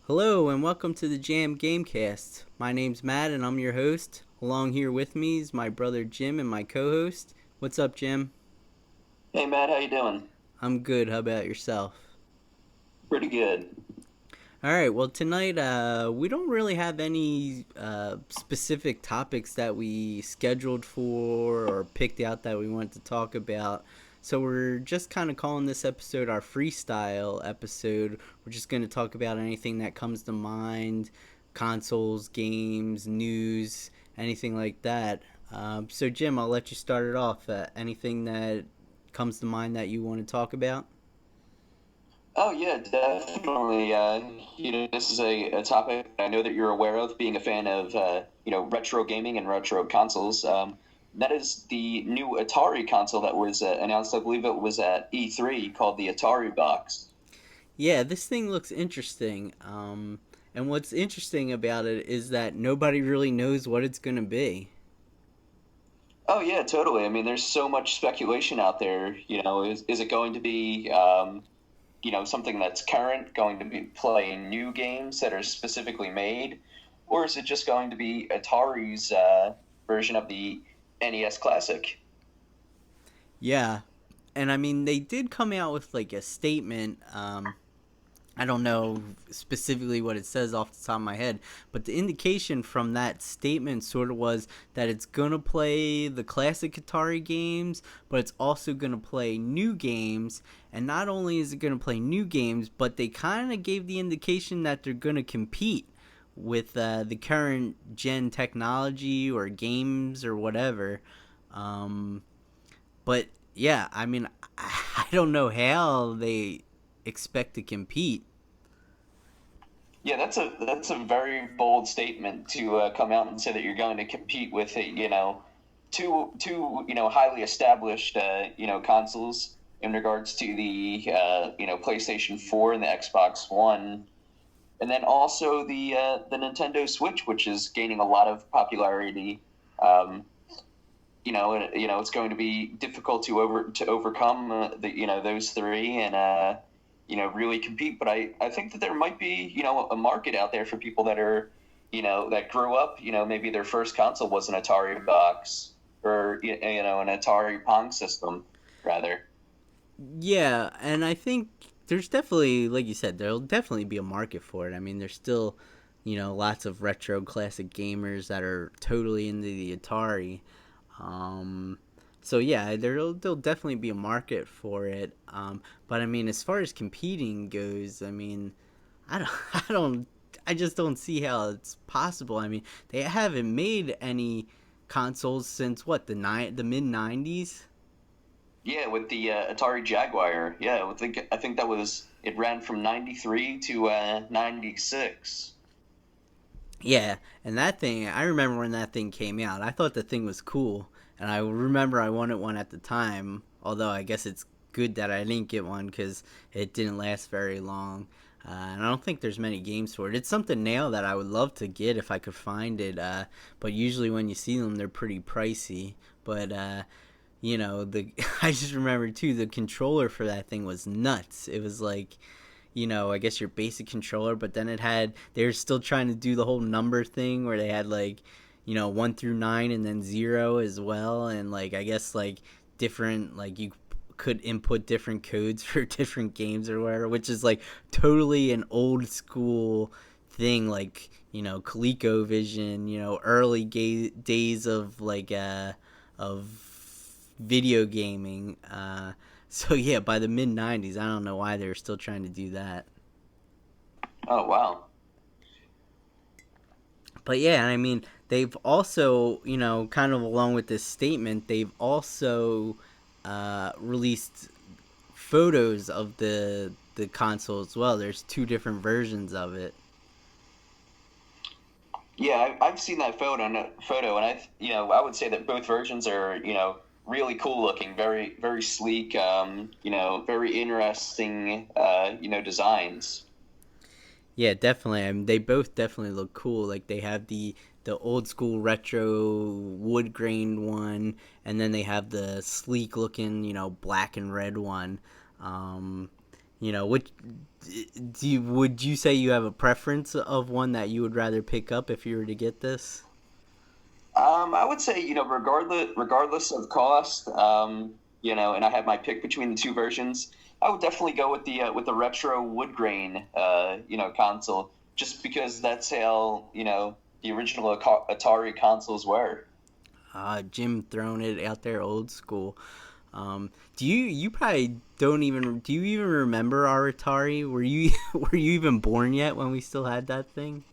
Hello and welcome to the Jam Gamecast. My name's Matt and I'm your host. Along here with me is my brother Jim and my co-host. What's up, Jim? Hey Matt, how you doing? I'm good. How about yourself? Pretty good. All right. Well, tonight we don't really have any specific topics that we scheduled for or picked out that we want to talk about. So we're just kind of calling this episode our freestyle episode. We're just going to talk about anything that comes to mind, consoles, games, news, anything like that. So Jim, I'll let you start it off. Anything that comes to mind that you want to talk about? Oh yeah, definitely. This is a topic I know that you're aware of, being a fan of retro gaming and retro consoles. That is the new Atari console that was announced. I believe it was at E3, called the Atari Box. Yeah, this thing looks interesting. And what's interesting about it is that nobody really knows what it's going to be. Oh yeah, totally. I mean, there's so much speculation out there. Is it going to be something that's current, going to be playing new games that are specifically made, or is it just going to be Atari's version of the NES Classic? Yeah. And I mean, they did come out with like a statement. I don't know specifically what it says off the top of my head, but the indication from that statement sort of was that it's gonna play the classic Atari games, but it's also gonna play new games. And not only is it gonna play new games, but they kind of gave the indication that they're gonna compete with the current gen technology or games or whatever. Um, but yeah, I mean, I don't know how they expect to compete. Yeah, that's a very bold statement to come out and say that you're going to compete with it. Two highly established consoles in regards to the PlayStation 4 and the Xbox One, and then also the Nintendo Switch, which is gaining a lot of popularity. Um, it's going to be difficult to overcome those three and really compete. But I think that there might be a market out there for people that are that grew up, maybe their first console was an Atari Box or an Atari Pong system rather. Yeah, and I think there's definitely, like you said, there'll definitely be a market for it. I mean, there's still, lots of retro classic gamers that are totally into the Atari. Um, so yeah, there'll definitely be a market for it. But I mean, as far as competing goes, I mean, I don't, I don't, I just don't see how it's possible. I mean, they haven't made any consoles since what the mid '90s. Yeah, with the Atari Jaguar. Yeah, I think that was it ran from 93 to 96. Yeah, and that thing, I remember when that thing came out. I thought the thing was cool, and I remember I wanted one at the time. Although I guess it's good that I didn't get one because it didn't last very long. And I don't think there's many games for it. It's something now that I would love to get if I could find it. But usually when you see them, they're pretty pricey. But the I just remember too the controller for that thing was nuts. It was like I guess your basic controller, but then they were still trying to do the whole number thing where they had like, 1 through 9 and then 0 as well. And like, I guess like different, like you could input different codes for different games or whatever, which is like totally an old school thing. Like, ColecoVision, early days of like, of video gaming. So yeah, by the mid '90s, I don't know why they were still trying to do that. Oh wow. But yeah, I mean, they've also, kind of along with this statement, they've also released photos of the console as well. There's two different versions of it. Yeah, I've seen that photo, and I would say that both versions are, really cool looking, very, very sleek, very interesting, designs. Yeah, definitely. I mean, they both definitely look cool. Like they have the old school retro wood grain one, and then they have the sleek looking, black and red one. Um, which would you say you have a preference of one that you would rather pick up if you were to get this? I would say, regardless of cost, and I have my pick between the two versions. I would definitely go with the retro wood grain, console, just because that's how the original Atari consoles were. Jim throwing it out there old school. Do you probably don't even do you even remember our Atari? Were you were you even born yet when we still had that thing?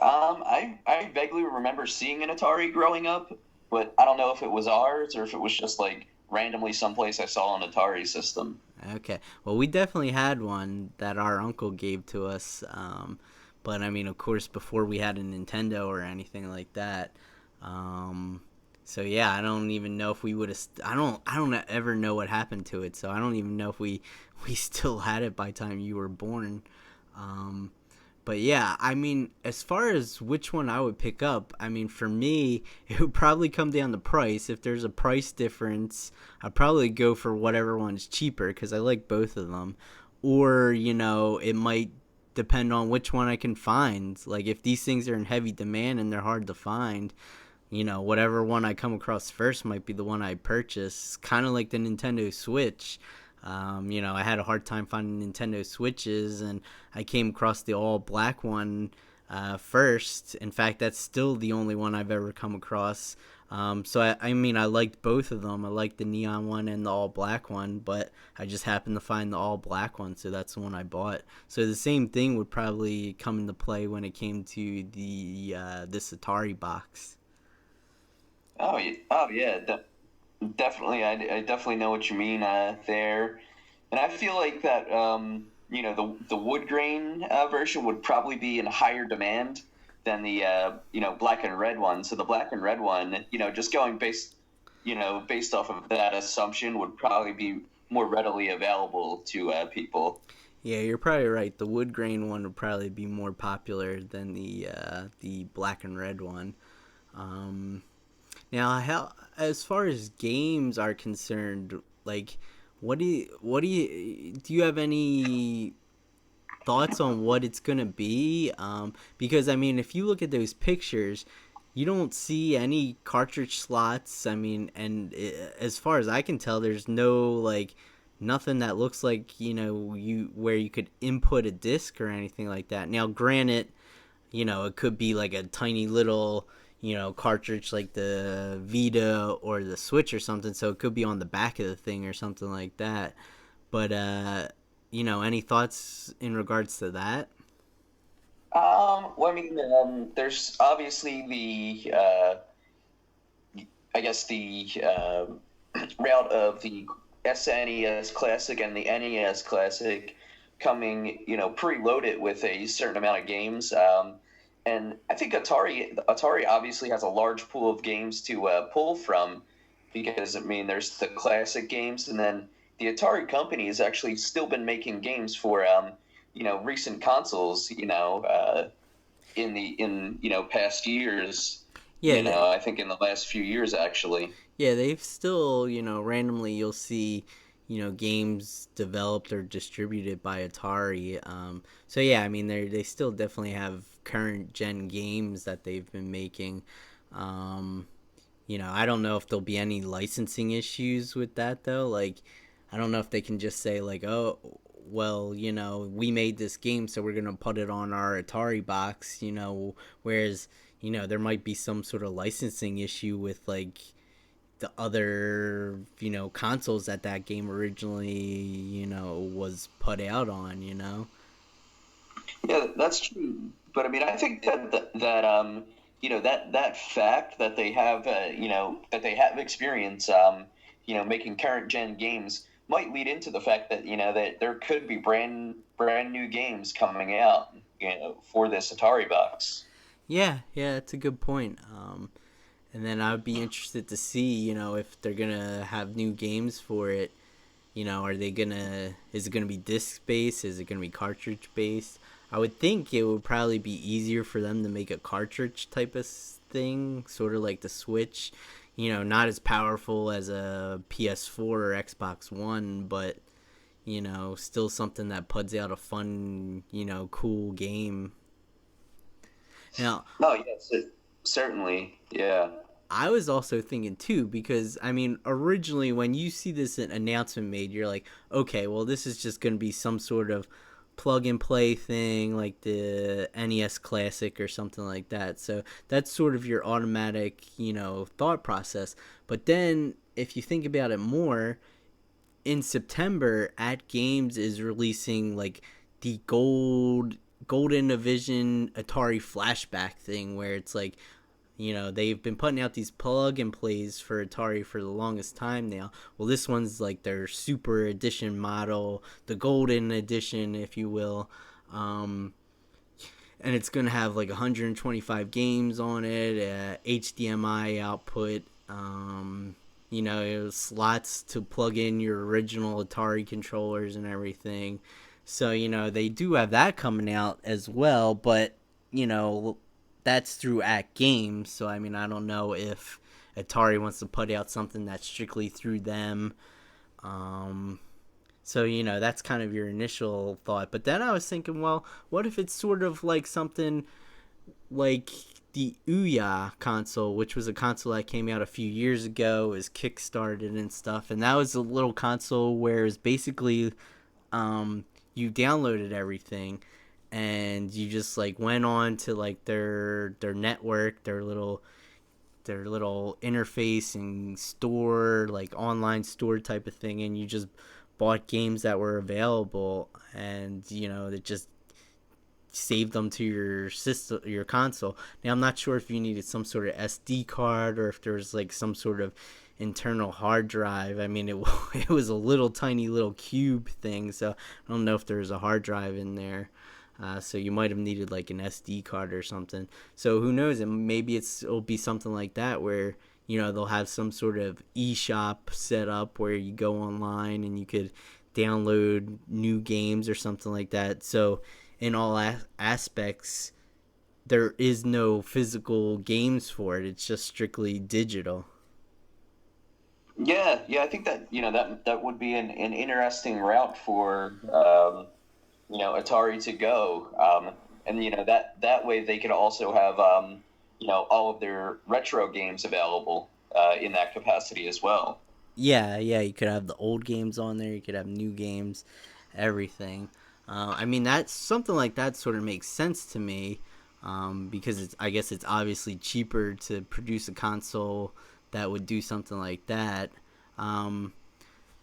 I vaguely remember seeing an Atari growing up, but I don't know if it was ours or if it was just like randomly someplace I saw an Atari system. Okay. Well, we definitely had one that our uncle gave to us. But I mean, of course, before we had a Nintendo or anything like that. Um, so yeah, I don't even know if we would have. I don't ever know what happened to it. So I don't even know if we still had it by the time you were born. Um, but yeah, I mean, as far as which one I would pick up, I mean, for me, it would probably come down to price. If there's a price difference, I'd probably go for whatever one's cheaper because I like both of them. Or, it might depend on which one I can find. Like, if these things are in heavy demand and they're hard to find, whatever one I come across first might be the one I purchase. Kind of like the Nintendo Switch. I had a hard time finding Nintendo Switches, and I came across the all black one first. In fact, that's still the only one I've ever come across. So I mean, I liked both of them. I liked the neon one and the all black one, but I just happened to find the all black one, so that's the one I bought. So the same thing would probably come into play when it came to the this Atari box. Oh yeah, definitely. I definitely know what you mean there, and I feel like that the wood grain version would probably be in higher demand than the black and red one. So the black and red one, just going based off of that assumption, would probably be more readily available to people. Yeah, you're probably right. The wood grain one would probably be more popular than the black and red one. Um, Now, how as far as games are concerned, like, do you have any thoughts on what it's gonna be? Because I mean, if you look at those pictures, you don't see any cartridge slots. I mean, and as far as I can tell, there's no like nothing that looks like you where you could input a disc or anything like that. Now, granted, it could be like a tiny little, cartridge like the Vita or the Switch or something. So it could be on the back of the thing or something like that. But, any thoughts in regards to that? Well, I mean, there's obviously I guess the route of the SNES Classic and the NES Classic coming, preloaded with a certain amount of games. And I think Atari obviously has a large pool of games to pull from because I mean, there's the classic games, and then the Atari company has actually still been making games for recent consoles. In past years. Yeah, th- I think in the last few years actually. yeah, they've still, randomly you'll see, games developed or distributed by Atari. So yeah, I mean, they still definitely have current gen games that they've been making. Um, I don't know if there'll be any licensing issues with that though. Like, I don't know if they can just say like, oh, well, we made this game, so we're gonna put it on our Atari box. Whereas, there might be some sort of licensing issue with like the other, consoles that that game originally, was put out on. Yeah, that's true. But I mean, I think that fact that they have that they have experience making current gen games might lead into the fact that that there could be brand new games coming out for this Atari box. Yeah, yeah, that's a good point. And then I would be interested to see, if they're gonna have new games for it. Are they gonna? Is it gonna be disc based? Is it gonna be cartridge based? I would think it would probably be easier for them to make a cartridge type of thing, sort of like the Switch. Not as powerful as a PS4 or Xbox One, but still something that puts out a fun, cool game. Now, No, yes, certainly, yeah. I was also thinking too, because I mean, originally when you see this announcement made, you're like, okay, well, this is just going to be some sort of plug and play thing like the NES Classic or something like that. So that's sort of your automatic, thought process. But then if you think about it more, in September, At Games is releasing like the Golden Division Atari flashback thing where it's like, they've been putting out these plug and plays for Atari for the longest time now. Well, this one's like their super edition model, the golden edition, if you will. And it's going to have like 125 games on it, HDMI output, slots to plug in your original Atari controllers and everything. So, they do have that coming out as well, but, you know, that's through At Games. So, I mean, I don't know if Atari wants to put out something that's strictly through them. Um, so, that's kind of your initial thought. But then I was thinking, well, what if it's sort of like something like the Ouya console, which was a console that came out a few years ago, is kickstarted and stuff, and that was a little console where it's basically you downloaded everything and you just like went on to like their network, their little interface and store, like online store type of thing, and you just bought games that were available, and it just save them to your system, your console. Now I'm not sure if you needed some sort of SD card or if there was like some sort of internal hard drive. I mean, it was a little tiny little cube thing, so I don't know if there was a hard drive in there. So you might have needed like an SD card or something. So who knows? And maybe it'll be something like that where they'll have some sort of eShop set up where you go online and you could download new games or something like that. So in all aspects, there is no physical games for it. It's just strictly digital. Yeah, yeah, I think that that would be an interesting route for Atari to go, and that way they could also have all of their retro games available in that capacity as well. Yeah, yeah, you could have the old games on there. You could have new games, everything. I mean, that's something like that sort of makes sense to me, because I guess it's obviously cheaper to produce a console that would do something like that. Um,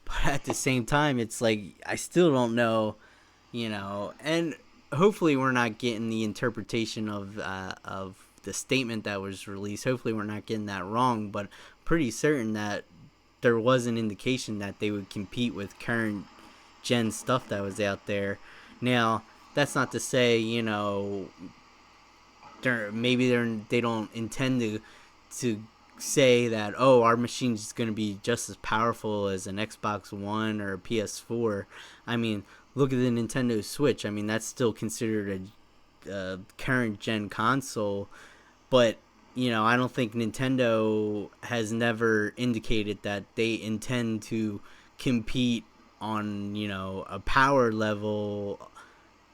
but at the same time, it's like I still don't know, and hopefully we're not getting the interpretation of the statement that was released. Hopefully we're not getting that wrong, but pretty certain that there was an indication that they would compete with current gen stuff that was out there. Now, that's not to say, they don't intend to say that, oh, our machine is going to be just as powerful as an Xbox One or a PS4. I mean, look at the Nintendo Switch. I mean, that's still considered a current gen console, but I don't think Nintendo has never indicated that they intend to compete on a power level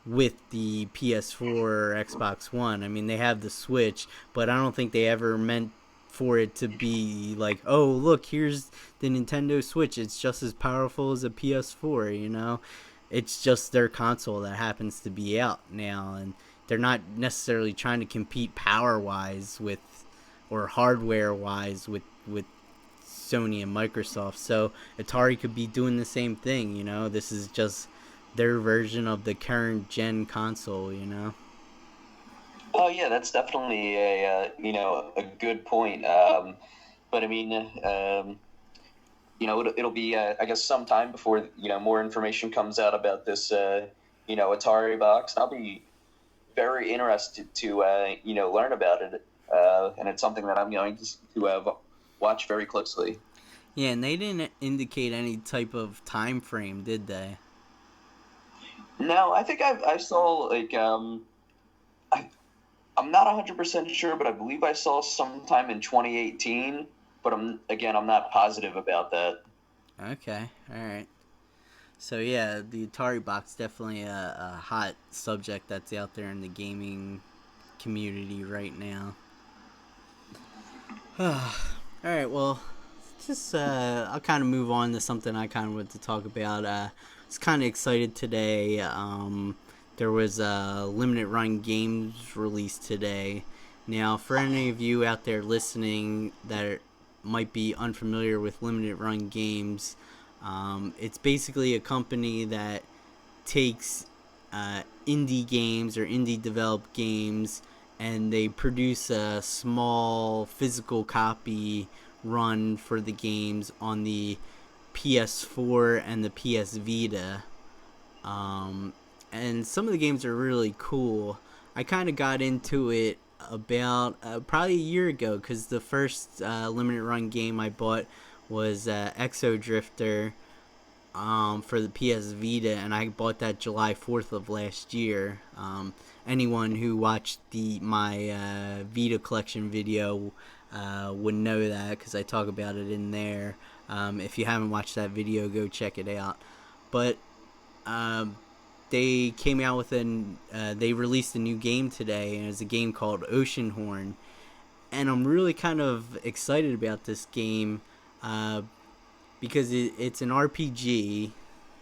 with the PS4 or Xbox One. I mean, they have the Switch, but I don't think they ever meant for it to be like, oh, look, here's the Nintendo Switch. It's just as powerful as a PS4, It's just their console that happens to be out now, and they're not necessarily trying to compete power-wise with or hardware-wise with Sony and Microsoft. So Atari could be doing the same thing, This is just their version of the current gen console. Oh yeah, that's definitely a good point. But I mean, it'll be I guess sometime before more information comes out about this Atari box. I'll be very interested to learn about it, and it's something that I'm going to watch very closely. Yeah, and they didn't indicate any type of time frame, did they? No, I think I saw like I I'm not 100% sure, but I believe I saw sometime in 2018. But I'm not positive about that. Okay, all right. So yeah, the Atari Box definitely a hot subject that's out there in the gaming community right now. All right, well, just I'll kind of move on to something I kind of wanted to talk about. I was kind of excited today. There was a limited run games released today. Now, for any of you out there listening that might be unfamiliar with limited run games, it's basically a company that takes indie games or indie developed games and they produce a small physical copy run for the games on the PS4 and the PS Vita. Um, and some of the games are really cool. I kind of got into it about probably a year ago because the first limited run game I bought was Exo Drifter for the PS Vita, and I bought that July 4th of last year. Anyone who watched my Vita collection video would know that because I talk about it in there. If you haven't watched that video, go check it out. But um, they came out with they released a new game today, and it's a game called Ocean Horn. And I'm really kind of excited about this game uh, because it's an RPG,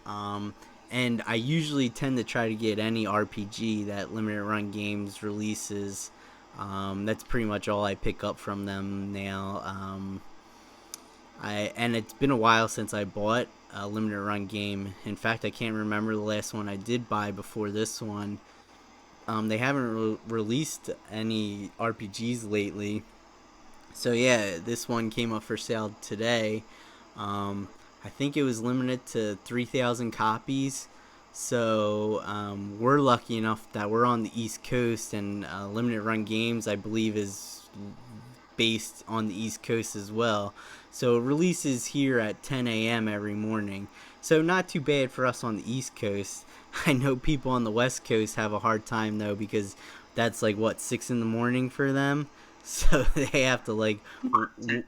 um, and I usually tend to try to get any RPG that limited run games releases. That's pretty much all I pick up from them now. And it's been a while since I bought a limited run game. In fact, I can't remember the last one I did buy before this one. They haven't released any RPGs lately, so yeah, this one came up for sale today. I think it was limited to 3,000 copies. So we're lucky enough that we're on the East Coast, and Limited Run Games, I believe, is based on the East Coast as well. So it releases here at 10 a.m. every morning. So not too bad for us on the East Coast. I know people on the West Coast have a hard time though because that's like what 6 in the morning for them. So they have to like, 10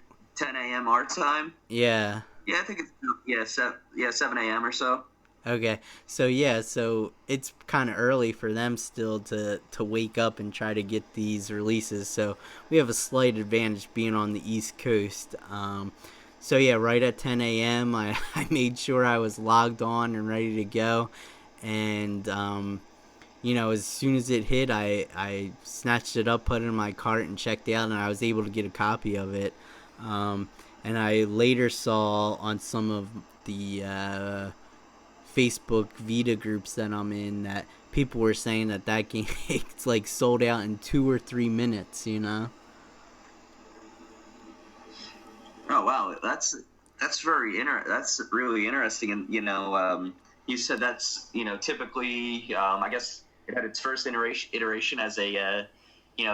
a.m. our time. yeah. Yeah, I think it's 7 a.m. or so. Okay, so yeah, so it's kind of early for them still to wake up and try to get these releases. So we have a slight advantage being on the East Coast. So yeah, right at 10 a.m., I made sure I was logged on and ready to go. And as soon as it hit, I snatched it up, put it in my cart, and checked out, and I was able to get a copy of it. And I later saw on some of the Facebook Vita groups that I'm in that people were saying that game it's like sold out in 2 or 3 minutes. Oh wow, that's that's really interesting. And you said that's typically I guess it had its first iteration as a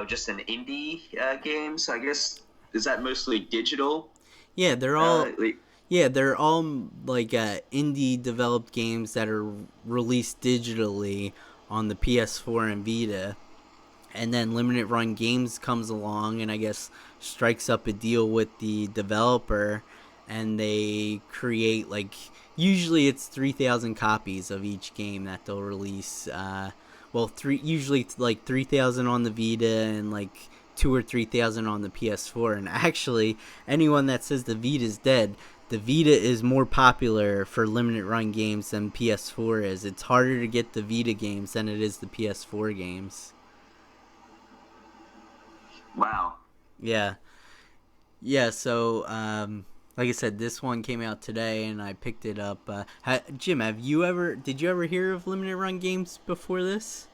just an indie game. So I guess is that mostly digital? Yeah, they're all Like, yeah, they're all like indie developed games that are released digitally on the PS4 and Vita. And then Limited Run Games comes along and I guess strikes up a deal with the developer, and they create like usually it's 3,000 copies of each game that they'll release. Usually it's like 3,000 on the Vita and like 2 or 3,000 on the PS4. And actually, anyone that says the Vita's dead, the Vita is more popular for limited run games than PS4 is. It's harder to get the Vita games than it is the PS4 games. wow. Yeah. Yeah, so like I said, this one came out today and I picked it up. Jim, did you ever hear of limited run games before this?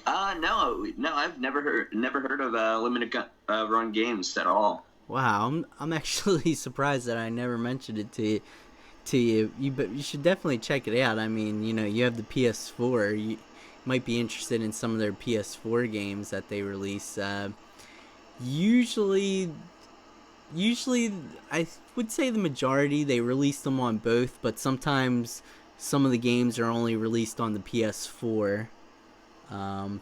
No, I've never heard of limited run games at all. Wow, I'm actually surprised that I never mentioned it to you. But you should definitely check it out. I mean, you have the PS4. You might be interested in some of their PS4 games that they release. Usually usually I would say the majority they release them on both, but sometimes some of the games are only released on the PS4. Um,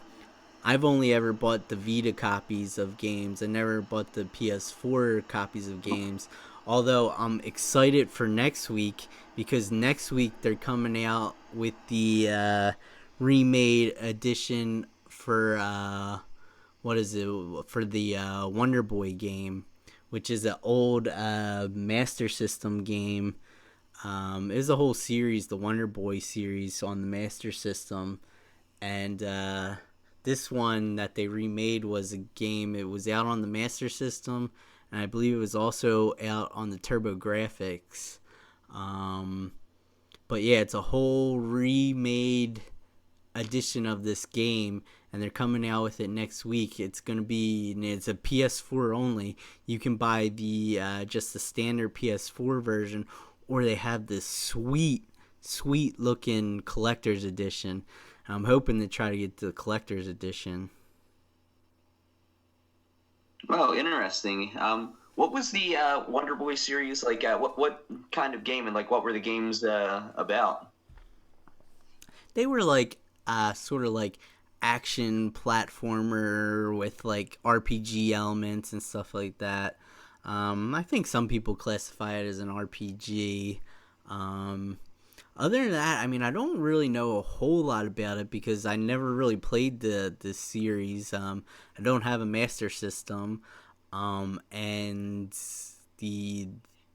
I've only ever bought the Vita copies of games. I never bought the PS4 copies of games. Although I'm excited for next week because next week they're coming out with the remade edition for what is it for the Wonder Boy game, which is an old Master System game. It was a whole series, the Wonder Boy series on the Master System, and this one that they remade was a game. It was out on the Master System, and I believe it was also out on the Turbo Graphics. Um, but yeah, it's a whole remade edition of this game, and they're coming out with it next week. It's a PS4 only. You can buy the just the standard PS4 version, or they have this sweet looking collector's edition. I'm hoping to try to get the collector's edition. Oh, interesting. What was the Wonder Boy series like? What kind of game and like what were the games about? They were like sort of like action platformer with like RPG elements and stuff like that. I think some people classify it as an RPG. Um, Other than that, I mean, I don't really know a whole lot about it because I never really played the series. I don't have a Master System, and the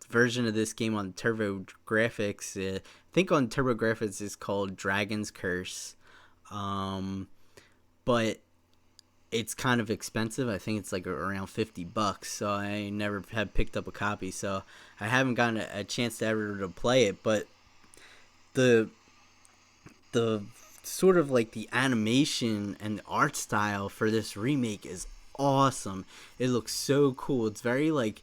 version of this game on Turbo Graphics, I think on Turbo Graphics is called Dragon's Curse, um, but it's kind of expensive. I think it's like around $50, so I never have picked up a copy. So I haven't gotten a chance to ever to play it, but the the sort of like the animation and the art style for this remake is awesome. It looks so cool. It's very like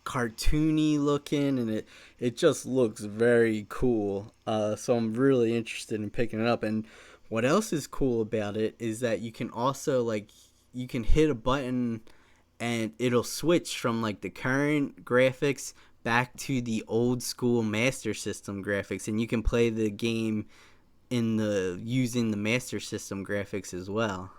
cartoony looking, and it just looks very cool. So I'm really interested in picking it up. And what else is cool about it is that you can also like you can hit a button and it'll switch from like the current graphics back to the old school Master System graphics, and you can play the game in the using the Master System graphics as well.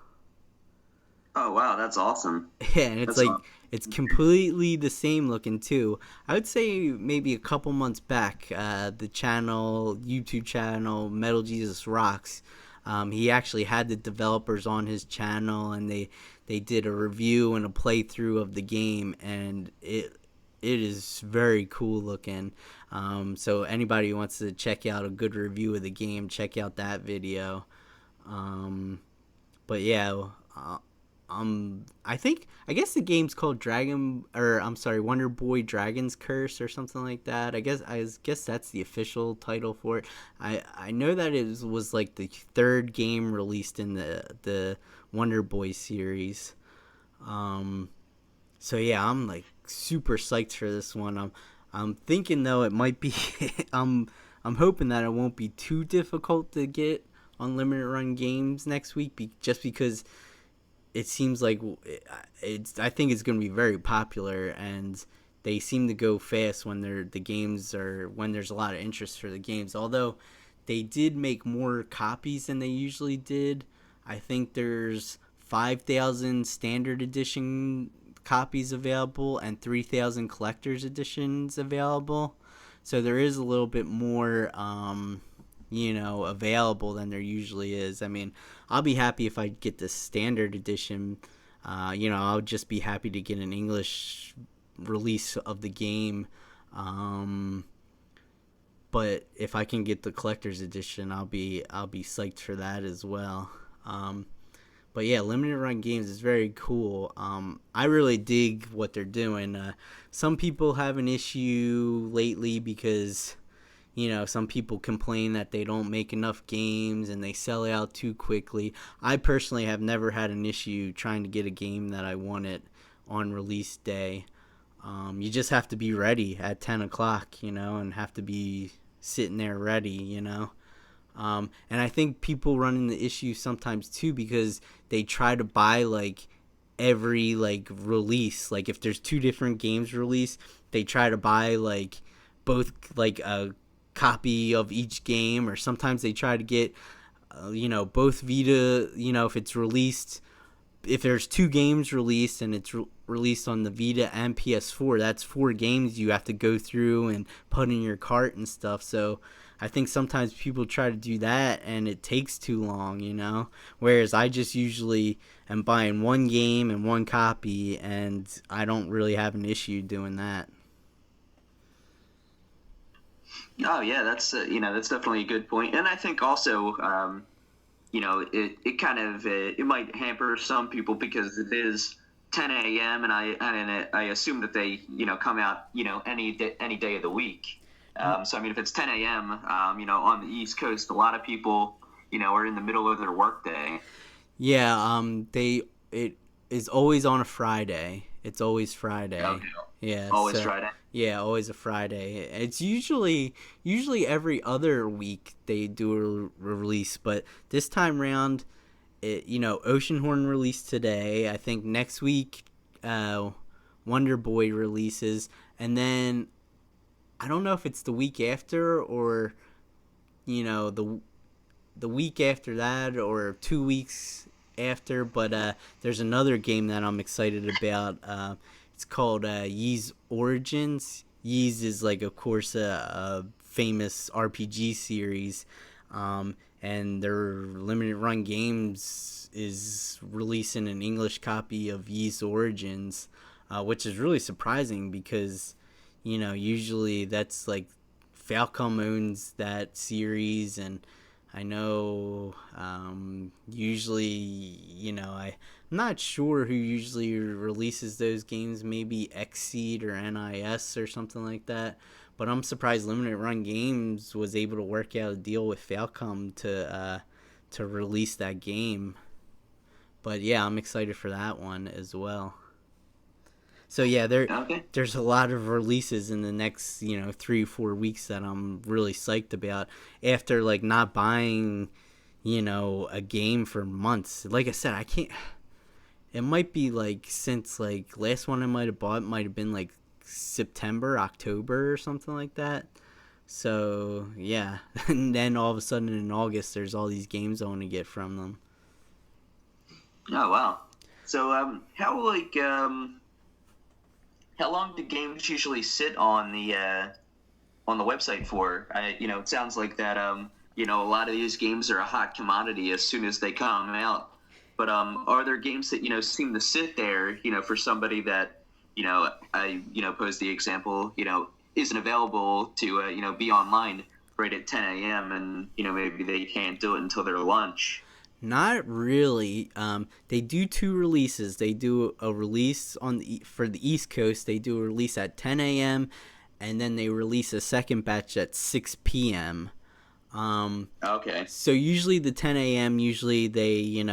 Oh wow, that's awesome. Yeah, and it's That's like aw- it's completely the same looking too. I would say maybe a couple months back, the YouTube channel Metal Jesus Rocks, he actually had the developers on his channel, and they did a review and a playthrough of the game, and it is very cool looking. So anybody who wants to check out a good review of the game, check out that video. Um, but yeah, uh, I guess the game's called Wonder Boy Dragon's Curse or something like that. I guess that's the official title for it. I know that was like the third game released in the Wonder Boy series. Um, so yeah, I'm like super psyched for this one. I'm thinking though it might be I'm hoping that it won't be too difficult to get unlimited run games next week just because it seems like I think it's going to be very popular, and they seem to go fast when the games are when there's a lot of interest for the games. Although they did make more copies than they usually did. I think there's 5,000 standard edition copies available and 3,000 collector's editions available. So there is a little bit more available than there usually is. I mean, I'll be happy if I get the standard edition. I'll just be happy to get an English release of the game. Um, but if I can get the collector's edition, I'll be psyched for that as well. But yeah, limited run games is very cool. I really dig what they're doing. Some people have an issue lately because some people complain that they don't make enough games and they sell out too quickly. I personally have never had an issue trying to get a game that I wanted on release day. You just have to be ready at 10 o'clock, and have to be sitting there ready. And I think people run into issues sometimes too because they try to buy like every like release. Like if there's two different games released, they try to buy like both like a copy of each game, or sometimes they try to get both Vita, if it's released if there's 2 games released and it's released on the Vita and PS4, that's 4 games you have to go through and put in your cart and stuff. So I think sometimes people try to do that and it takes too long, you know. Whereas I just usually am buying 1 game and 1 copy, and I don't really have an issue doing that. Oh yeah, that's definitely a good point, and I think also it kind of it might hamper some people because it is 10 a.m. and I assume that they come out any day of the week. So I mean, if it's 10 a.m. On the East Coast, a lot of people are in the middle of their workday. Yeah, they it is always on a Friday. It's always Okay, Friday. Yeah, always so Friday. yeah, always a Friday. It's usually every other week they do a release, but this time round, Oceanhorn released today. I think next week, uh, Wonder Boy releases, and then I don't know if it's the week after or the week after that or 2 weeks after, but there's another game that I'm excited about. It's called Ys Origins. Ys is like, of course, a famous RPG series, and their limited run games is releasing an English copy of Ys Origins, which is really surprising because usually that's like Falcom owns that series, and I know usually, I'm not sure who usually releases those games, maybe Xseed or NIS or something like that. But I'm surprised Limited Run Games was able to work out a deal with Falcom to release that game. But yeah, I'm excited for that one as well. So yeah, Okay. there's a lot of releases in the next 3 4 weeks that I'm really psyched about. After like not buying a game for months. Like I said, I can't. It might be like since like last one I might have bought might have been like September, October, or something like that. So yeah, and then all of a sudden in August, there's all these games I want to get from them. Oh wow. So how long do games usually sit on the website for? It sounds like that. A lot of these games are a hot commodity as soon as they come out. But are there games that seem to sit there? For somebody that I pose the example, isn't available to be online right at 10 a.m. and maybe they can't do it until their lunch. Not really. They do 2 releases. They do a release for the East Coast. They do a release at 10 a.m. and then they release a second batch at 6 p.m. Okay. So usually the 10 a.m. usually they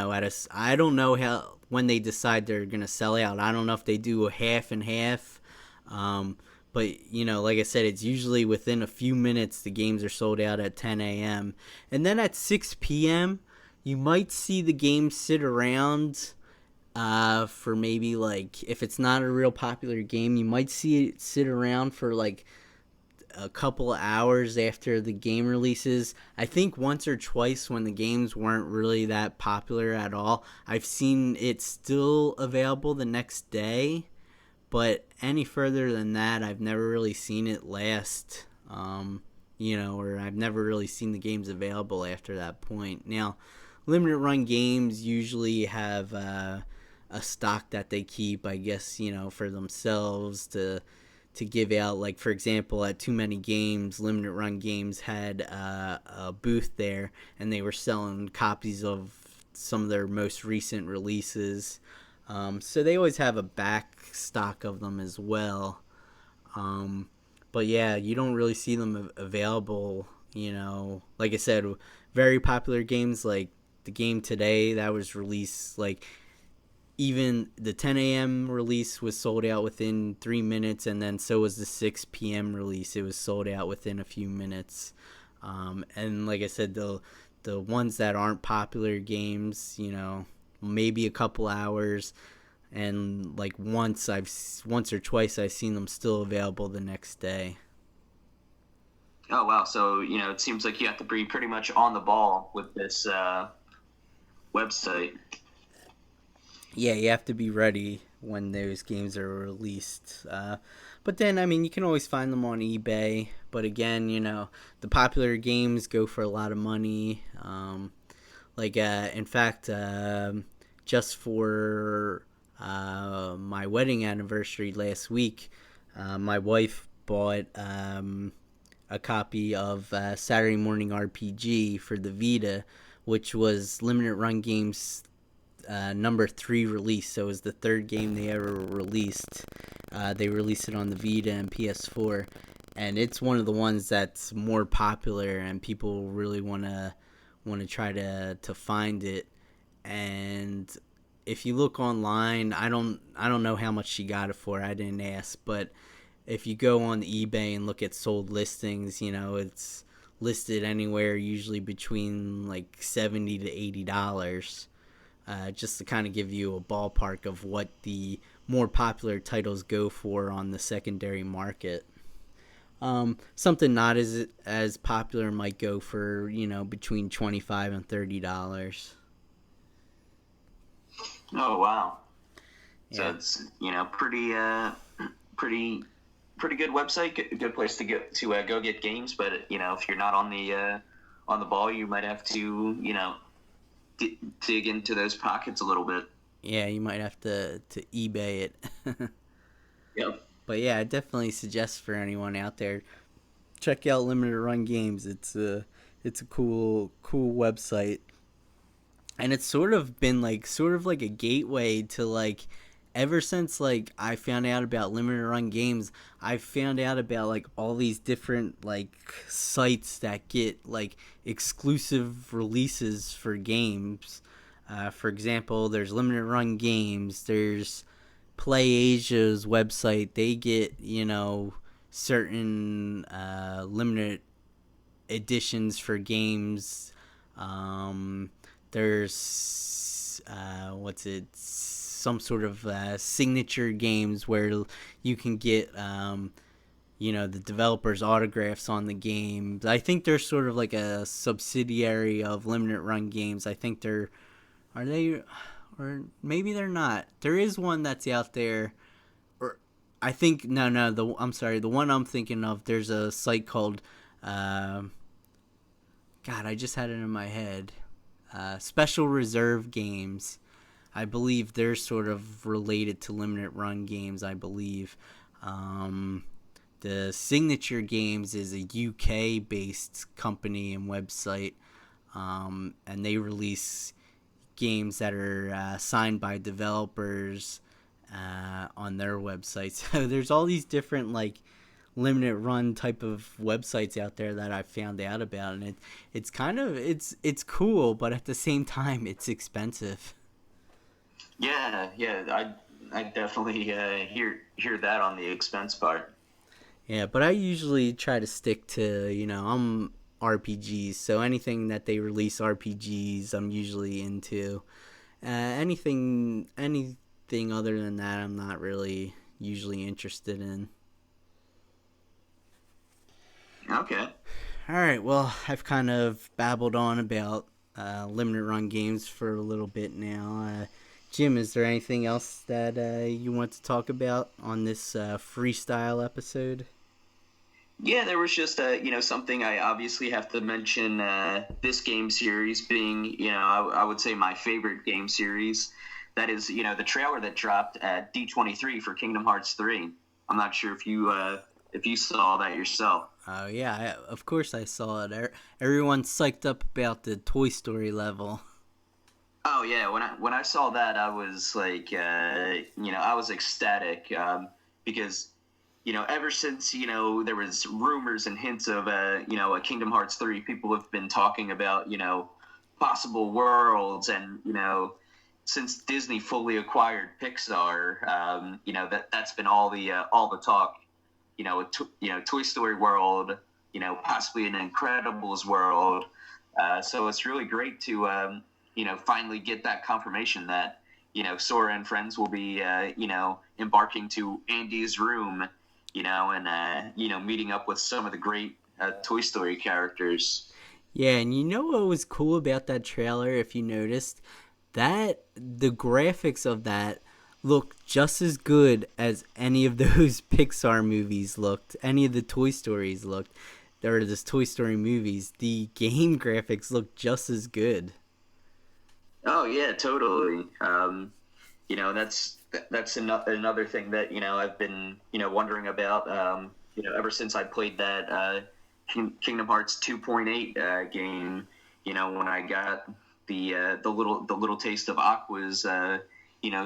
I don't know how when they decide they're gonna sell out. I don't know if they do a half and half. But like I said, it's usually within a few minutes the games are sold out at 10 a.m. And then at 6 p.m. you might see the game sit around for maybe like if it's not a real popular game, you might see it sit around for like a couple of hours after the game releases. I think once or twice when the games weren't really that popular at all, I've seen it still available the next day. But any further than that, I've never really seen it last. Or I've never really seen the games available after that point. Now, limited run games usually have a stock that they keep, I guess, for themselves to give out. Like, for example, at Too Many Games, limited run games had a booth there, and they were selling copies of some of their most recent releases. So they always have a back stock of them as well. But yeah, you don't really see them available. Like I said, very popular games like the game today that was released, like even the 10 a.m. release was sold out within 3 minutes, and then so was the 6 p.m. release. It was sold out within a few minutes. And like I said, the ones that aren't popular games, maybe a couple hours, and like once or twice I've seen them still available the next day. Oh wow. So it seems like you have to be pretty much on the ball with this website. Yeah, you have to be ready when those games are released. But then, I mean, you can always find them on eBay. But again, the popular games go for a lot of money. In fact, just for my wedding anniversary last week, my wife bought a copy of Saturday Morning RPG for the Vita, which was Limited Run Games number 3 release. So it was the third game they ever released. They released it on the Vita and PS4, and it's one of the ones that's more popular, and people really want to try to find it. And if you look online, I don't know how much she got it for. I didn't ask, but if you go on eBay and look at sold listings, it's listed anywhere usually between like $70 to $80, just to kind of give you a ballpark of what the more popular titles go for on the secondary market. Something not as popular might go for between $25 and $30. Oh wow! So Yeah, it's pretty pretty good website, good place to get to go get games. But if you're not on the ball, you might have to dig into those pockets a little bit. yeah, you might have to eBay it. Yep. But yeah, I definitely suggest for anyone out there, check out Limited Run Games. It's a cool website, and it's sort of like a gateway to like ever since like I found out about limited run games. I found out about like all these different like sites that get like exclusive releases for games. For example, there's limited run games, there's Play Asia's website. They get certain limited editions for games. Um, there's what's it? Some sort of signature games where you can get the developers' autographs on the game. I think they're sort of like a subsidiary of Limited Run Games. I think they're are they or maybe they're not. There is one that's out there. Or I think no, I'm sorry, the one I'm thinking of. There's a site called uh, God, I just had it in my head. Special Reserve Games. I believe they're sort of related to Limited Run Games. I believe. Um, the Signature Games is a UK based company and website, and they release games that are signed by developers on their website. So there's all these different like limited run type of websites out there that I found out about, and it's kind of it's cool, but at the same time it's expensive. Yeah, yeah. I definitely hear that on the expense part. Yeah, but I usually try to stick to I'm RPGs, so anything that they release RPGs I'm usually into. Anything other than that I'm not really usually interested in. Okay. All right, well, I've kind of babbled on about limited run games for a little bit now. Jim, is there anything else that you want to talk about on this freestyle episode? Yeah, there was just something I obviously have to mention. This game series being I would say my favorite game series. That is the trailer that dropped at D23 for Kingdom Hearts 3. I'm not sure if you saw that yourself. Oh yeah, of course I saw it. Everyone's psyched up about the Toy Story level. Oh yeah, when I saw that, I was like, I was ecstatic because ever since there was rumors and hints of a Kingdom Hearts 3, people have been talking about possible worlds, and since Disney fully acquired Pixar, that's been all the talk. Toy Story World, possibly an Incredibles world. So it's really great to finally get that confirmation that Sora and friends will be embarking to Andy's room, and meeting up with some of the great Toy Story characters. Yeah, and you know what was cool about that trailer, if you noticed? that the graphics of that look just as good as any of those Pixar movies looked, any of the Toy Stories looked. There are this Toy Story movies. The game graphics look just as good. Oh yeah, totally. That's another thing that I've been wondering about. Ever since I played that Kingdom Hearts 2.8 game. When I got the little taste of Aqua's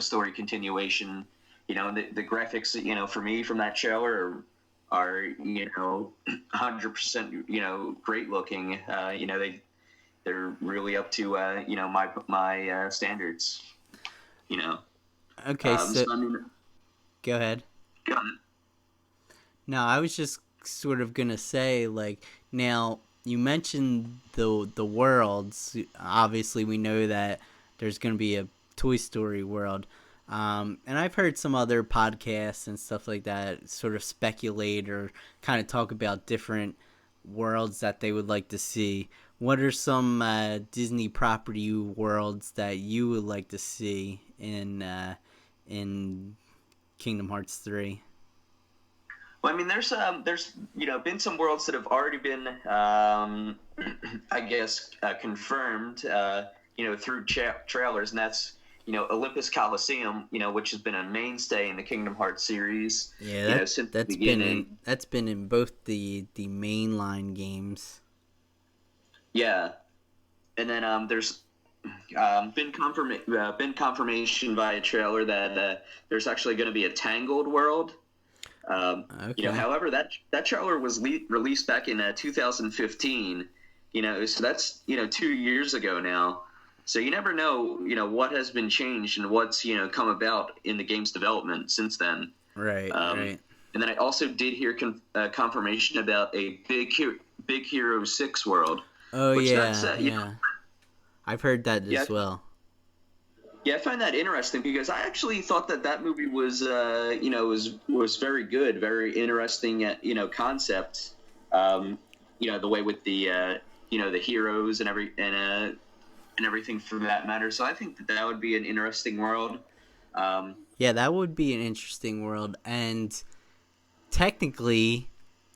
story continuation. The graphics for me from that trailer are 100% great looking. They're really up to my standards. You know. Okay, so So I mean, go ahead. go on. No, I was just sort of gonna say, like, now you mentioned the worlds. Obviously, we know that there's gonna be a Toy Story world, and I've heard some other podcasts and stuff like that sort of speculate or kind of talk about different worlds that they would like to see. What are some Disney property worlds that you would like to see in Kingdom Hearts 3? Well, I mean, there's been some worlds that have already been I guess confirmed through trailers, and that's Olympus Coliseum, which has been a mainstay in the Kingdom Hearts series Yeah, since the that's been in beginning. both the mainline games. Yeah, and then there's been confirmation via trailer that there's actually going to be a Tangled world. Okay. However, that trailer was released back in 2015. So that's 2 years ago now. So you never know, what has been changed and what's come about in the game's development since then. Right, Um, right. and then I also did hear confirmation about a Big Hero 6 world, Oh which that's yeah, yeah. I've heard that yeah. as well. Yeah, I find that interesting because I actually thought that movie was, was very good, very interesting, concept. The way with the heroes and everything for that matter. So I think that would be an interesting world. Um, Yeah, that would be an interesting world, and technically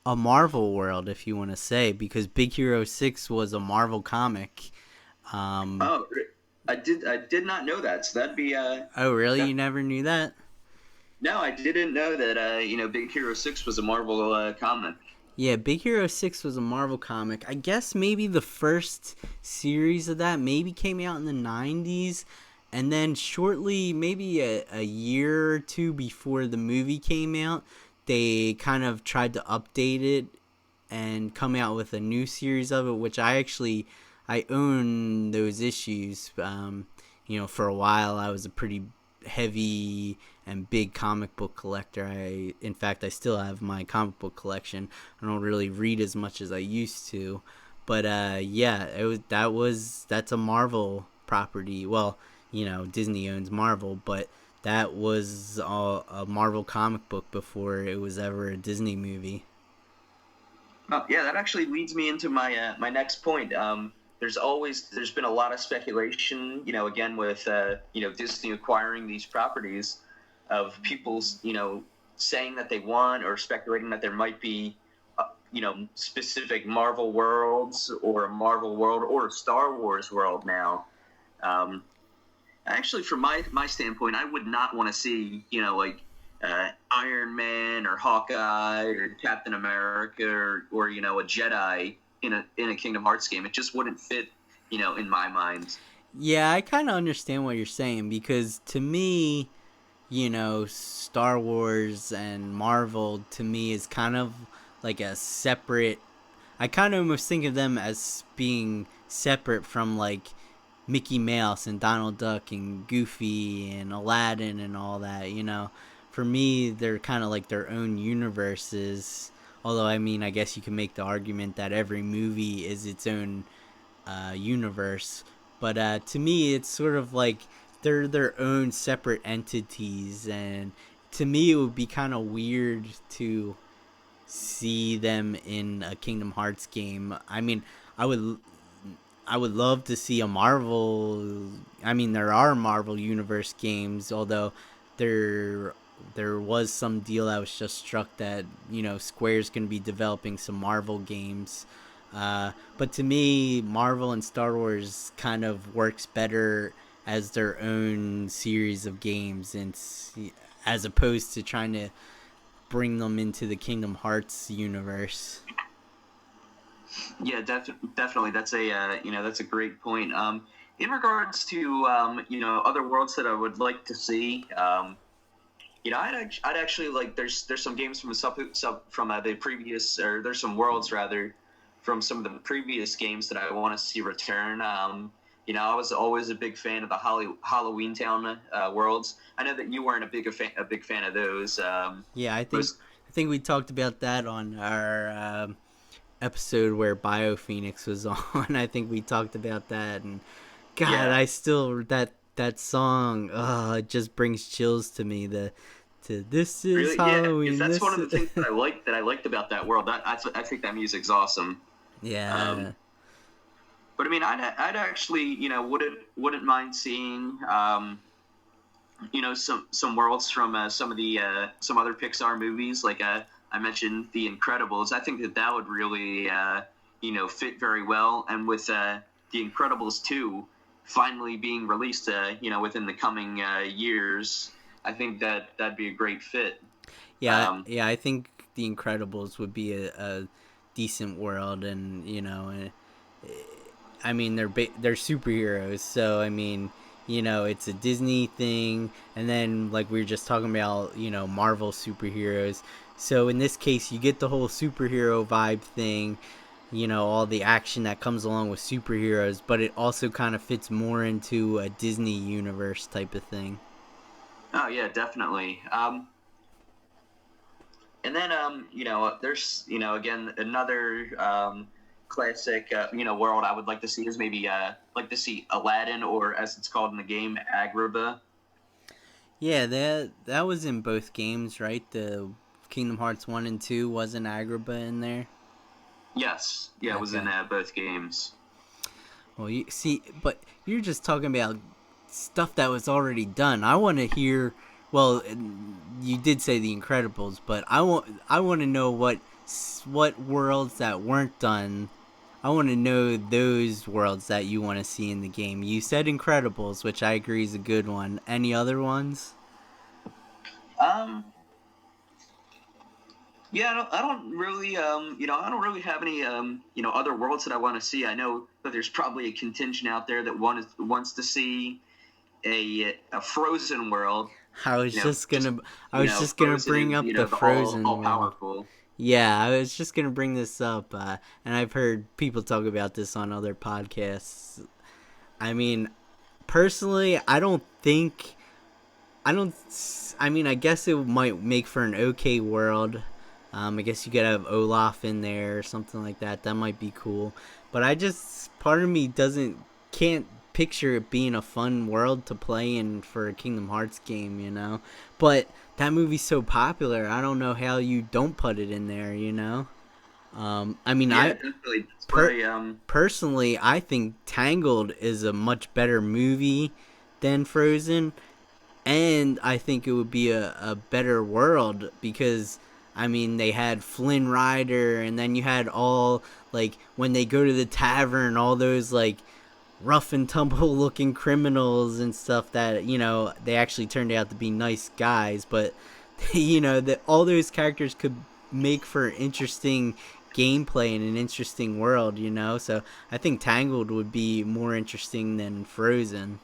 a Marvel world, if you want to say, because Big Hero 6 was a Marvel comic. Um, oh, I did not know that. So that'd be oh, really? You that. never knew that? No, I didn't know that. Big Hero 6 was a Marvel comic. Yeah, Big Hero 6 was a Marvel comic. I guess maybe the first series of that maybe came out in the 90s. And then shortly, maybe a year or two before the movie came out, they kind of tried to update it and come out with a new series of it, which I own those issues. For a while, I was a pretty heavy and big comic book collector. In fact, I still have my comic book collection. I don't really read as much as I used to, but yeah, that's a Marvel property. Well, Disney owns Marvel, but that was a Marvel comic book before it was ever a Disney movie. Oh, yeah, that actually leads me into my next point. There's been a lot of speculation, again with Disney acquiring these properties, of people saying that they want or speculating that there might be specific Marvel worlds or a Marvel world or a Star Wars world now. Um, Actually, from my standpoint, I would not want to see like Iron Man or Hawkeye or Captain America or a Jedi in a Kingdom Hearts game. It just wouldn't fit in my mind. Yeah, I kind of understand what you're saying because to me, Star Wars and Marvel to me is kind of like a separate. I kind of almost think of them as being separate from like Mickey Mouse and Donald Duck and Goofy and Aladdin and all that. For me, they're kind of like their own universes. Although, I mean, I guess you can make the argument that every movie is its own universe. But to me, it's sort of like they're their own separate entities. And to me, it would be kind of weird to see them in a Kingdom Hearts game. I mean, I would I would love to see a Marvel. I mean, there are Marvel Universe games, although there there was some deal that was just struck that Square's going to be developing some Marvel games. But to me, Marvel and Star Wars kind of works better as their own series of games, and as opposed to trying to bring them into the Kingdom Hearts universe. Yeah, definitely. That's a that's a great point. In regards to other worlds that I would like to see, I'd actually like there's some games from the previous, or there's some worlds rather from some of the previous games that I want to see return. I was always a big fan of the Halloween Town worlds. I know that you weren't a big fan of those. Yeah, Was I think we talked about that on our episode where BioPhoenix was on. I think we talked about that, and God, Yeah, I still that song. It just brings chills to me. To this is really, yeah. Because Halloween. that's one This of the things that I liked about that world. I think that music's awesome. yeah. Um, but I mean, I'd actually, wouldn't mind seeing, some worlds from some other Pixar movies. Like I mentioned, The Incredibles. I think that would really, fit very well. And with The Incredibles 2 finally being released, within the coming years, I think that'd be a great fit. Um, Yeah, I think The Incredibles would be a decent world, and I mean they're superheroes, so I mean it's a Disney thing, and then like we were just talking about Marvel superheroes. So in this case, you get the whole superhero vibe thing, all the action that comes along with superheroes, but it also kind of fits more into a Disney universe type of thing. oh yeah, definitely. And then there's again another classic world I would like to see is maybe like to see Aladdin, or as it's called in the game, Agrabah. Yeah, that was in both games, right? The Kingdom Hearts 1 and 2 wasn't Agrabah in there. Yes, yeah, it was in Okay. both games. Well, you see, but you're just talking about stuff that was already done. I want to hear. Well, you did say The Incredibles, but I want to know what worlds that weren't done. I want to know those worlds that you want to see in the game. You said Incredibles, which I agree is a good one. Any other ones? Um, yeah, I don't really have any other worlds that I want to see. I know that there's probably a contingent out there that wants to see a Frozen world. I was You know, just just gonna I was just gonna Frozen bring is up the the all Frozen world. powerful. Yeah, I was just gonna bring this up, and I've heard people talk about this on other podcasts. I mean, personally, I don't. I mean, I guess it might make for an okay world. I guess you could have Olaf in there or something like that. That might be cool. But I just part of me doesn't can't picture it being a fun world to play in for a Kingdom Hearts game. But that movie's so popular. I don't know how you don't put it in there. I mean, Yeah, definitely. That's per- why personally, I think Tangled is a much better movie than Frozen, and I think it would be a better world because I mean they had Flynn Rider, and then you had all like when they go to the tavern, all those like rough and tumble looking criminals and stuff that they actually turned out to be nice guys, but that all those characters could make for interesting gameplay and an interesting world. So I think Tangled would be more interesting than Frozen.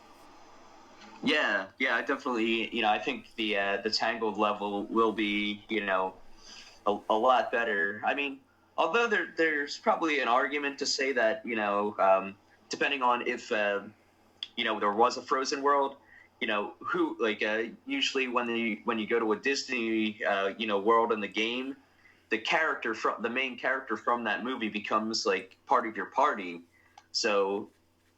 yeah, I definitely I think the Tangled level will be a lot better. I mean, although there's probably an argument to say that depending on if there was a Frozen world, who like usually when you go to a Disney world in the game, the main character from that movie becomes like part of your party. So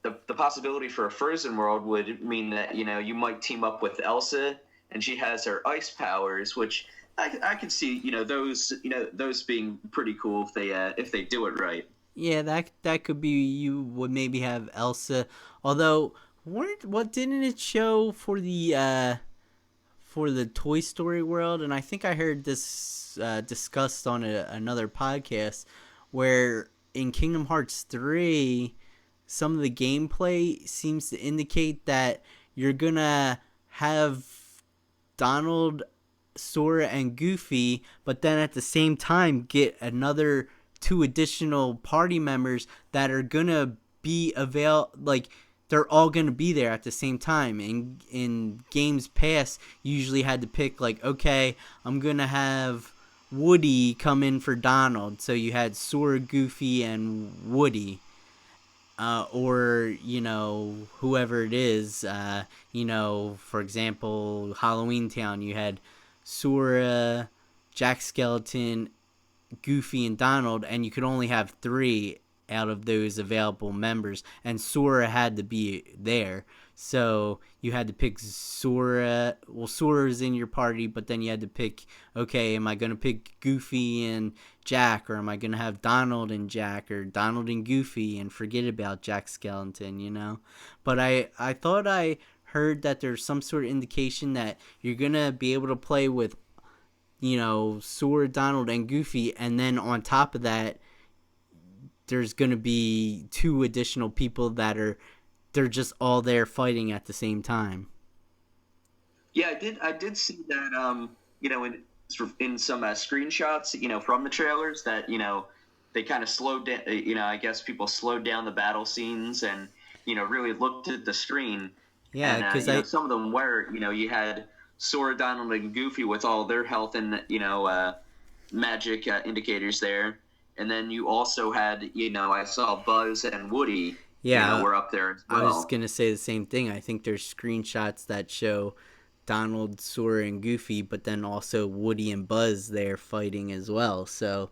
the possibility for a Frozen world would mean that you might team up with Elsa, and she has her ice powers, which I could see those being pretty cool if they do it right. Yeah, that could be. You would maybe have Elsa, although what didn't it show for the Toy Story world? And I think I heard this discussed on another podcast where in Kingdom Hearts 3, some of the gameplay seems to indicate that you're gonna have Donald, Sora, and Goofy, but then at the same time get another two additional party members that are gonna be like they're all gonna be there at the same time. In games past, you usually had to pick like, okay, I'm gonna have Woody come in for Donald, so you had Sora, Goofy, and Woody. Or whoever it is, for example, Halloween Town, you had Sora, Jack Skeleton, Goofy, and Donald, and you could only have three out of those available members, and Sora had to be there. So you had to pick Sora. Well, Sora's in your party, but then you had to pick, okay, am I going to pick Goofy and Jack, or am I going to have Donald and Jack, or Donald and Goofy, and forget about Jack Skellington? But I thought I heard that there's some sort of indication that you're going to be able to play with Sora, Donald, and Goofy, and then on top of that, there's going to be two additional people they're just all there fighting at the same time. Yeah, I did see that. In some screenshots, from the trailers that they kind of slowed down. I guess people slowed down the battle scenes and really looked at the screen. Yeah, And because some of them were you had Sora, Donald, and Goofy with all their health and magic indicators there, and then you also had I saw Buzz and Woody. yeah, Were up there as I was well. going to say the same thing. I think there's screenshots that show Donald, Sora, and Goofy, but then also Woody and Buzz there fighting as well. So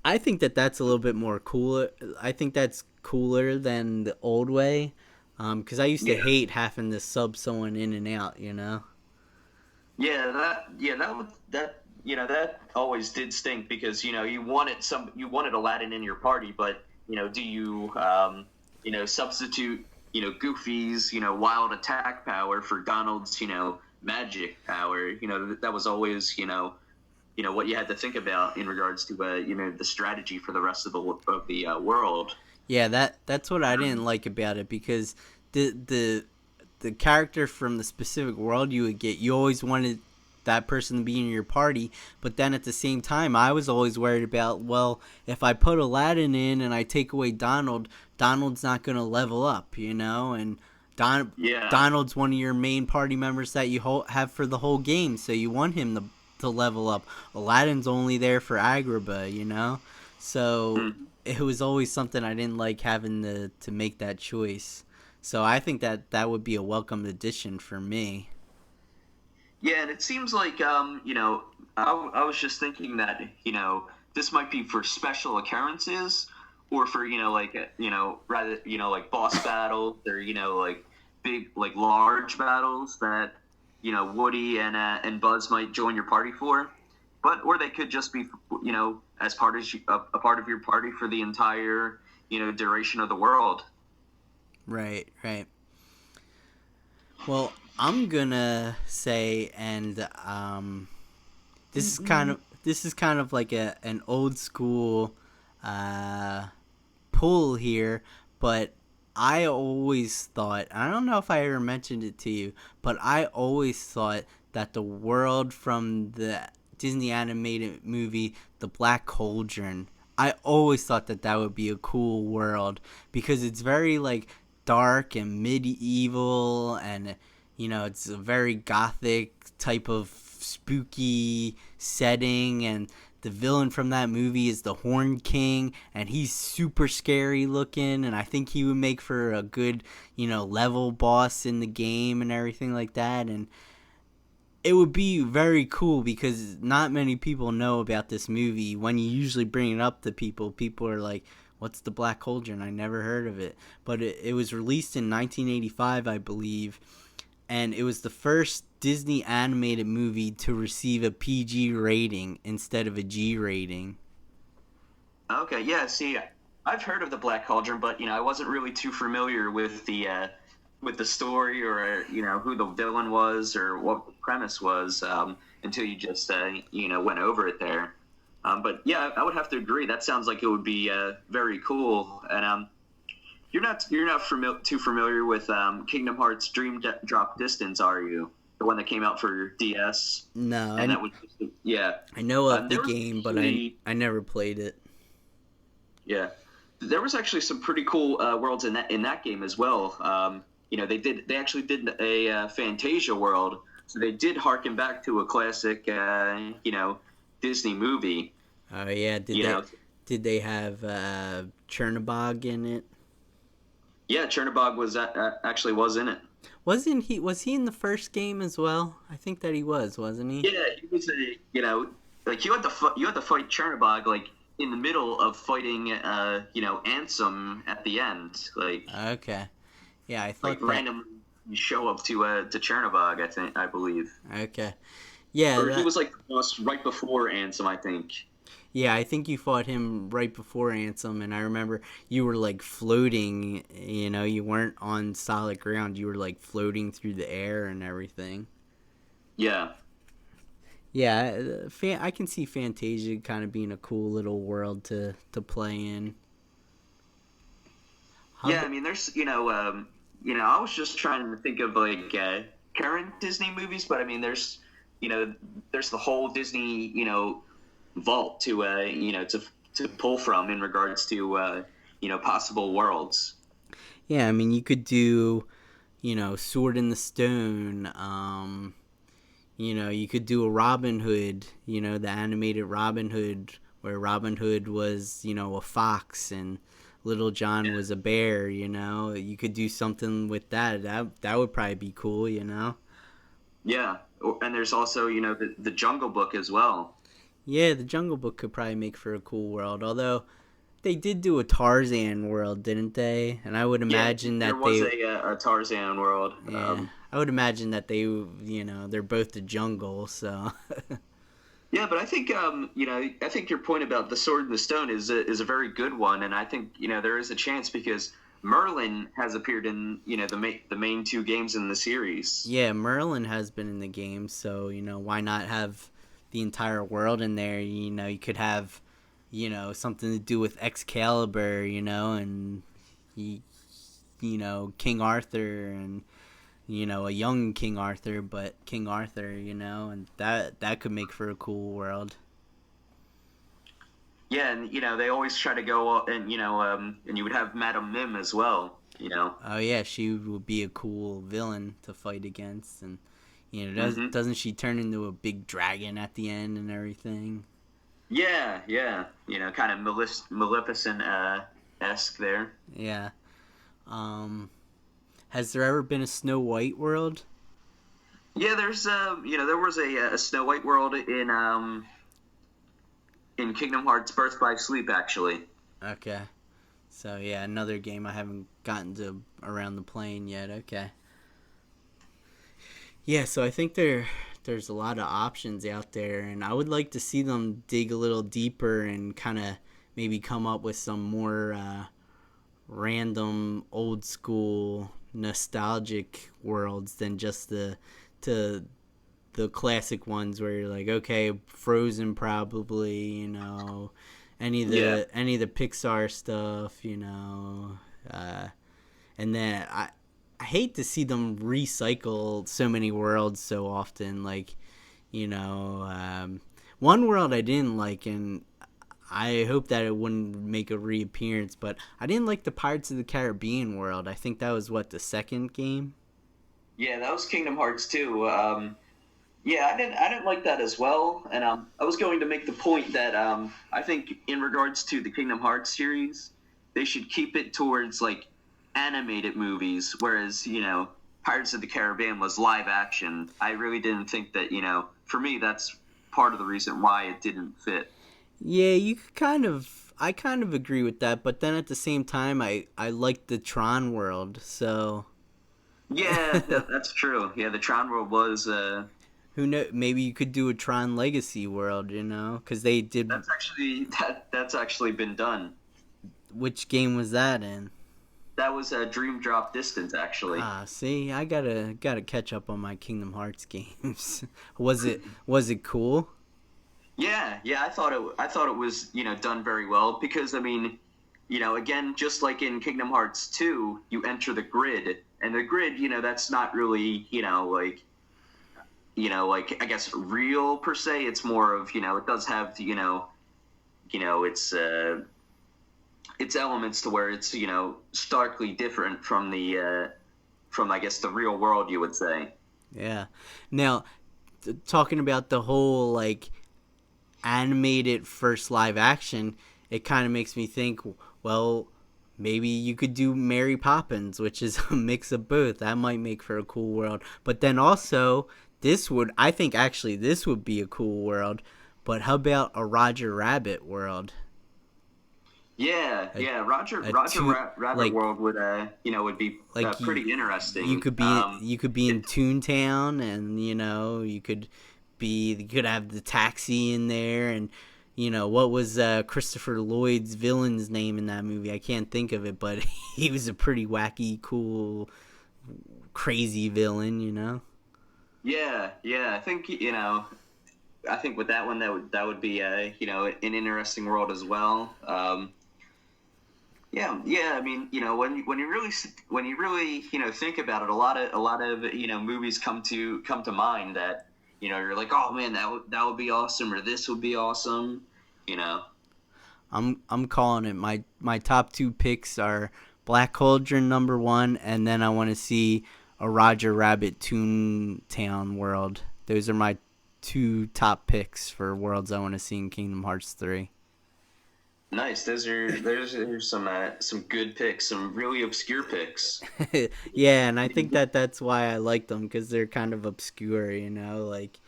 I think that's a little bit more cooler. I think that's cooler than the old way. Because I used to Yeah. hate having to sub someone in and out. That always did stink because you wanted Aladdin in your party, but do you substitute Goofy's wild attack power for Donald's magic power? That was always what you had to think about in regards to the strategy for the rest of the world. Yeah, that's what I didn't like about it, because the character from the specific world you would get, you always wanted that person to be in your party, but then at the same time, I was always worried about, well, if I put Aladdin in and I take away Donald's not going to level up, and Yeah. Donald's one of your main party members that you have for the whole game, so you want him to level up. Aladdin's only there for Agrabah. So it was always something I didn't like, having to make that choice. So I think that would be a welcome addition for me. Yeah, and it seems like I was just thinking that this might be for special occurrences, or for rather like boss battles, or like big, like large battles that Woody and Buzz might join your party for, or they could just be as a part of your party for the entire duration of the world. Right. Well, I'm gonna say, and this is kind of like an old school pull here, but I always thought, I don't know if I ever mentioned it to you, but I always thought that the world from the Disney animated movie The Black Cauldron, I always thought that would be a cool world, because it's very like dark and medieval, and it's a very gothic type of spooky setting, and the villain from that movie is the Horned King, and he's super scary looking, and I think he would make for a good level boss in the game and everything like that. And it would be very cool, because not many people know about this movie. When you usually bring it up to people are like, what's the Black Cauldron? I never heard of it. But it was released in 1985, I believe, and it was the first Disney animated movie to receive a PG rating instead of a G rating. Okay, yeah. See, I've heard of the Black Cauldron, but I wasn't really too familiar with the story, or who the villain was or what the premise was, until you just went over it there. But yeah, I would have to agree. That sounds like it would be very cool. And you're not too familiar with Kingdom Hearts Dream Drop Distance, are you? The one that came out for DS, No, and that was yeah. I know of the There was game, but actually I never played it. yeah, there was actually some pretty cool worlds in that game as well. They actually did a Fantasia world, so they did harken back to a classic Disney movie. Oh yeah, You know, did they have Chernobog in it? yeah, Chernobog actually was in it. Was he in the first game as well? I think that he was, wasn't he? Yeah, he was like you had to fight Chernobog like in the middle of fighting Ansem at the end, Okay. Yeah, I like thought that. randomly you show up to Chernobog, I believe. Okay. Yeah, Or he that. was like the boss right before Ansem, I think. Yeah, I think you fought him right before Ansem, and I remember you were like floating. You weren't on solid ground. You were like floating through the air and everything. Yeah. Yeah, I can see Fantasia kind of being a cool little world to play in. How Yeah, about, I mean, I was just trying to think of like current Disney movies, but I mean, you know, there's the whole Disney, vault to pull from in regards to possible worlds. yeah, I mean, you could do, Sword in the Stone. You could do a Robin Hood. The animated Robin Hood, where Robin Hood was, a fox and Little John Yeah. was a bear. You could do something with that. That would probably be cool. Yeah, and there's also the Jungle Book as well. Yeah, the Jungle Book could probably make for a cool world. Although they did do a Tarzan world, didn't they? And I would Yeah, imagine there that was they, a Tarzan world. yeah, I would imagine that they're both the jungle. So, Yeah, but I think I think your point about the Sword and the Stone is a very good one, and I think there is a chance because Merlin has appeared in the main two games in the series. yeah, Merlin has been in the game. So why not have the entire world in there? You could have, something to do with Excalibur. And you, King Arthur and a young King Arthur, but King Arthur, and that could make for a cool world. Yeah, and they always try to go and and you would have Madame Mim as well. Oh yeah, she would be a cool villain to fight against, and Hmm. doesn't she turn into a big dragon at the end and everything? Yeah, yeah, kind of Maleficent esque there. Yeah. Um, has there ever been a Snow White world? Yeah, there's there was a Snow White world in Kingdom Hearts Birth by Sleep actually. Okay. So yeah, another game I haven't gotten to around the plane yet. Okay. Yeah, so I think there's a lot of options out there, and I would like to see them dig a little deeper and kind of maybe come up with some more random, old school, nostalgic worlds than just to the classic ones where you're like, okay, Frozen probably, Yeah. any of the Pixar stuff, and then I hate to see them recycle so many worlds so often. Like, you know, one world I didn't like, and I hope that it wouldn't make a reappearance, but I didn't like the Pirates of the Caribbean world. I think that was what, the second game? Yeah, that was Kingdom Hearts 2. Yeah, I didn't like that as well, and I was going to make the point that I think in regards to the Kingdom Hearts series, they should keep it towards like animated movies, whereas Pirates of the Caribbean was live action. I really didn't think that for me that's part of the reason why it didn't fit. Yeah, I kind of agree with that, but then at the same time, I like the Tron world, so Yeah, that's true. Yeah, the Tron World was who know? Maybe you could do a Tron Legacy world, because they did. that's actually been done. Which game was that in? That was a Dream Drop Distance, actually. Ah, see, I gotta catch up on my Kingdom Hearts games. Was it cool? Yeah, yeah, I thought it was done very well because I mean, again, just like in Kingdom Hearts 2, you enter the grid, and the grid, that's not really like I guess real per se. It's more of it does have its elements to where it's starkly different from the from I guess the real world, you would say. Yeah. Now, talking about the whole like animated first live action, it kind of makes me think, well, maybe you could do Mary Poppins, which is a mix of both. That might make for a cool world. But then also, I think actually this would be a cool world. But how about a Roger Rabbit world? Yeah, A, yeah. Roger a Roger two, Rabbit like World would be like pretty you interesting. could be in It, Toontown, and you could have the taxi in there, and what was Christopher Lloyd's villain's name in that movie? I can't think of it, but he was a pretty wacky, cool, crazy villain. yeah, yeah. I think with that one that would be an interesting world as well. Yeah, yeah. I mean, when you really think about it, a lot of movies come to mind that you're like, oh man, that would be awesome, or this would be awesome. You know. I'm calling it. My top two picks are Black Cauldron number one, and then I want to see a Roger Rabbit Toontown world. Those are my two top picks for worlds I want to see in Kingdom Hearts 3. Nice. There's some good picks, some really obscure picks. Yeah, and I think that's why I like them, because they're kind of obscure. Like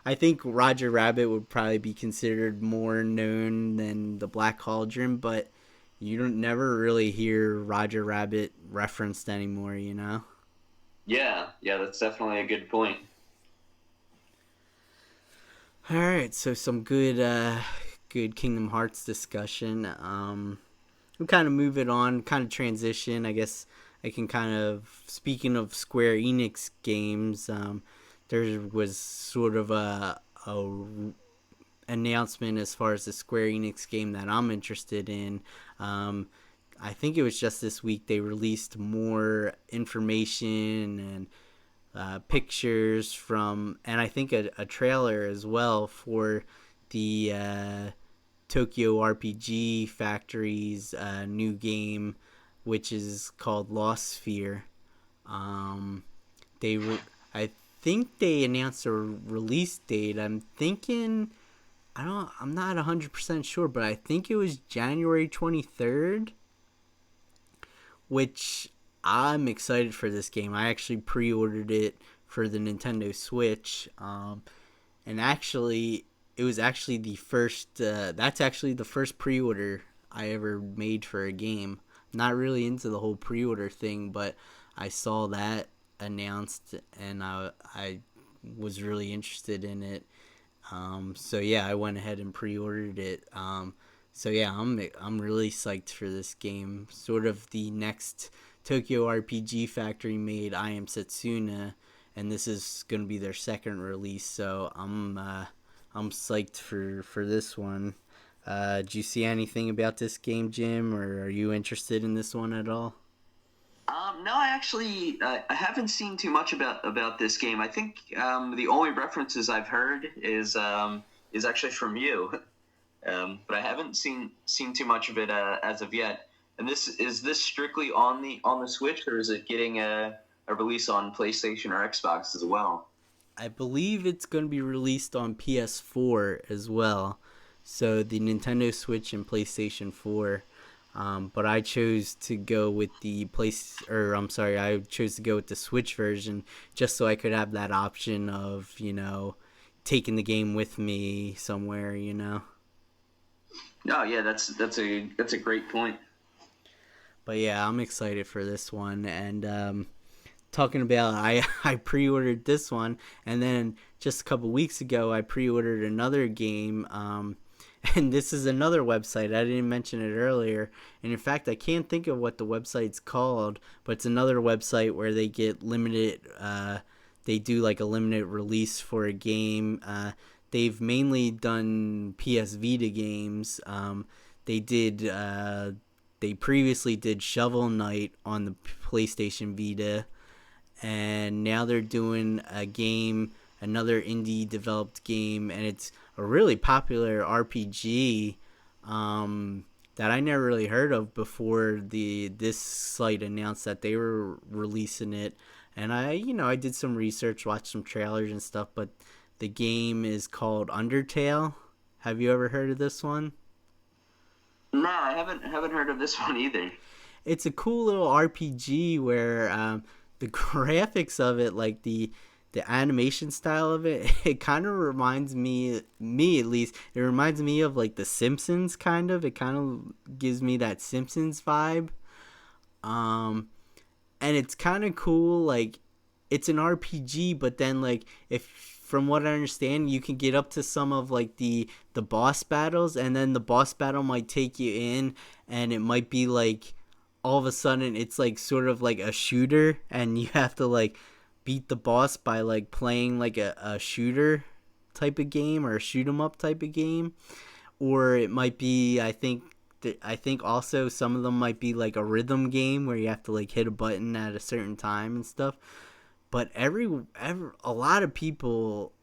I think Roger Rabbit would probably be considered more known than the Black Cauldron, but you don't never really hear Roger Rabbit referenced anymore. Yeah, yeah, that's definitely a good point. All right, so some good Kingdom Hearts discussion. We'll kind of move it on, kind of transition. I guess I can kind of, speaking of Square Enix games, there was sort of a announcement as far as the Square Enix game that I'm interested in. Um, I think it was just this week they released more information and pictures from, and I think a trailer as well for the Tokyo RPG Factory's new game, which is called Lost Sphere. Um, I think they announced a release date. I'm not 100% sure, but I think it was January 23rd, which I'm excited for this game. I actually pre-ordered it for the Nintendo Switch, and actually, it was actually the first. That's actually the first pre-order I ever made for a game. Not really into the whole pre-order thing, but I saw that announced, and I was really interested in it. So yeah, I went ahead and pre-ordered it. So yeah, I'm really psyched for this game. Sort of the next Tokyo RPG Factory made I Am Setsuna, and this is gonna be their second release. So I'm psyched for this one. Do you see anything about this game, Jim, or are you interested in this one at all? No, I haven't seen too much about this game. I think the only references I've heard is actually from you, but I haven't seen too much of it as of yet. And this strictly on the Switch, or is it getting a release on PlayStation or Xbox as well? I believe it's going to be released on PS4 as well. So the Nintendo Switch and PlayStation 4. But I chose to go with I chose to go with the Switch version just so I could have that option of, taking the game with me somewhere. No, yeah, that's a great point. But yeah, I'm excited for this one. And talking about, I pre-ordered this one, and then just a couple weeks ago I pre-ordered another game, And this is another website. I didn't mention it earlier. And in fact, I can't think of what the website's called, but it's another website where they get limited, they do like a limited release for a game. They've mainly done PS Vita games. They did, they previously did Shovel Knight on the PlayStation Vita, and now they're doing a game, another indie developed game, and it's a really popular RPG that I never really heard of before the this site announced that they were releasing it. And I did some research, watched some trailers and stuff, but the game is called Undertale. Have you ever heard of this one? No, I haven't heard of this one either. It's a cool little RPG where the graphics of it, like the animation style of it, it kind of reminds me at least, it reminds me of like The Simpsons kind of. It kind of gives me that Simpsons vibe. Um, and it's kind of cool. Like, it's an RPG, but then like if from what I understand, you can get up to some of like the boss battles, and then the boss battle might take you in, and it might be like all of a sudden it's like sort of like a shooter, and you have to like beat the boss by like playing like a shooter type of game or a shoot 'em up type of game. Or it might be, I think also some of them might be like a rhythm game where you have to like hit a button at a certain time and stuff. But a lot of people,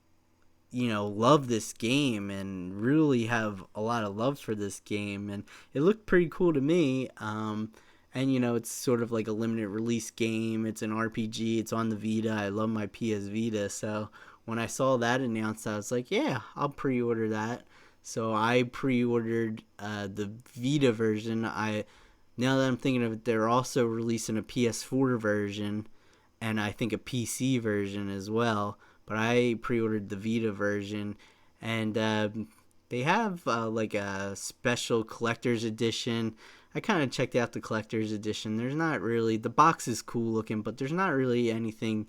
love this game and really have a lot of love for this game, and it looked pretty cool to me. And it's sort of like a limited release game. It's an RPG. It's on the Vita. I love my PS Vita, so when I saw that announced, I was like, yeah, I'll pre-order that. So I pre-ordered the Vita version. I Now that I'm thinking of it, they're also releasing a PS4 version, and I think a PC version as well. But I pre-ordered the Vita version, and they have like a special collector's edition. I kind of checked out the collector's edition. There's not really, the box is cool looking, but there's not really anything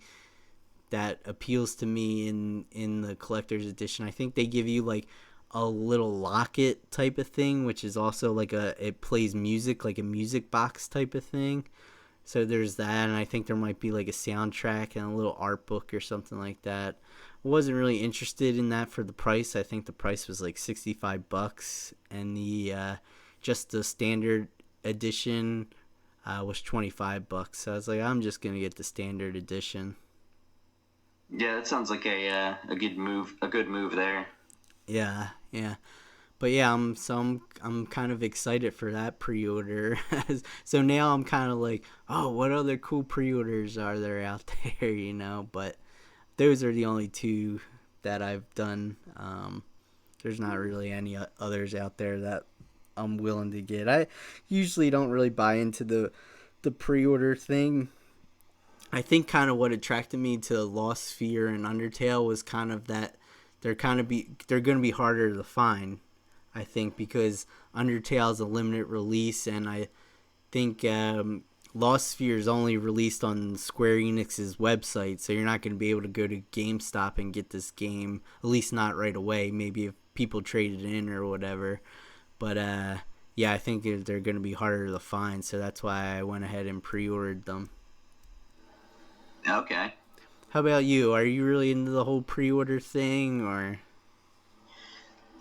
that appeals to me in the collector's edition. I think they give you like a little locket type of thing, which is also like it plays music, like a music box type of thing. So there's that, and I think there might be like a soundtrack and a little art book or something like that. I wasn't really interested in that for the price. I think the price was like $65, and the just the standard edition was $25. So I was like, I'm just gonna get the standard edition. Yeah, that sounds like a good move. A good move there. Yeah, yeah. But yeah, I'm kind of excited for that pre-order. So now I'm kind of like, oh, what other cool pre-orders are there out there? But those are the only two that I've done. There's not really any others out there that I'm willing to get. I usually don't really buy into the pre-order thing. I think kind of what attracted me to Lost Sphear and Undertale was kind of that they're going to be harder to find. I think because Undertale is a limited release, and I think Lost Sphear is only released on Square Enix's website, so you're not going to be able to go to GameStop and get this game, at least not right away. Maybe if people trade it in or whatever. But yeah, I think they're going to be harder to find, so that's why I went ahead and pre-ordered them. Okay. How about you? Are you really into the whole pre-order thing, or?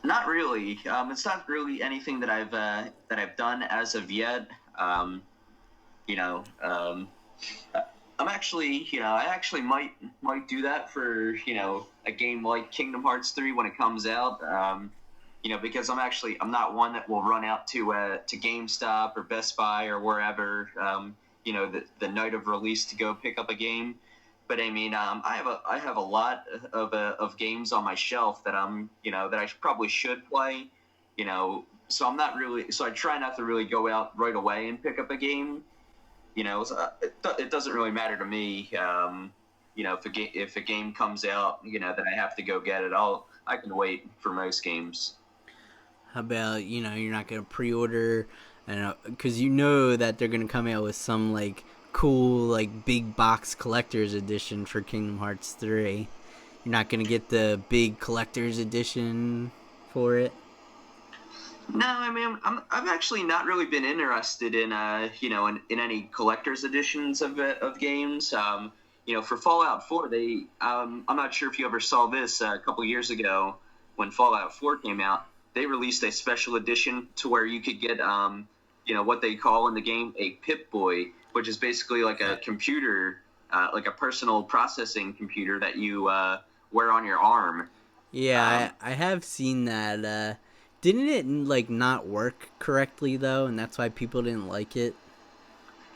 Not really. It's not really anything that I've done as of yet. You know, I'm actually, I actually might do that for a game like Kingdom Hearts 3 when it comes out. Because I'm not one that will run out to GameStop or Best Buy or wherever. The night of release to go pick up a game. But I mean, I have a lot of games on my shelf that that I probably should play. So so I try not to really go out right away and pick up a game. So it doesn't really matter to me. If a game comes out, that I have to go get it, I can wait for most games. How about, you're not going to pre-order, and because you know that they're going to come out with some, like, cool, like, big box collector's edition for Kingdom Hearts 3. You're not going to get the big collector's edition for it? No, I mean, I've actually not really been interested in, in any collector's editions of games. For Fallout 4, I'm not sure if you ever saw this a couple years ago when Fallout 4 came out. They released a special edition to where you could get, what they call in the game a Pip-Boy, which is basically like a computer, like a personal processing computer that you wear on your arm. Yeah, Um, I have seen that. Didn't it like not work correctly though, and that's why people didn't like it?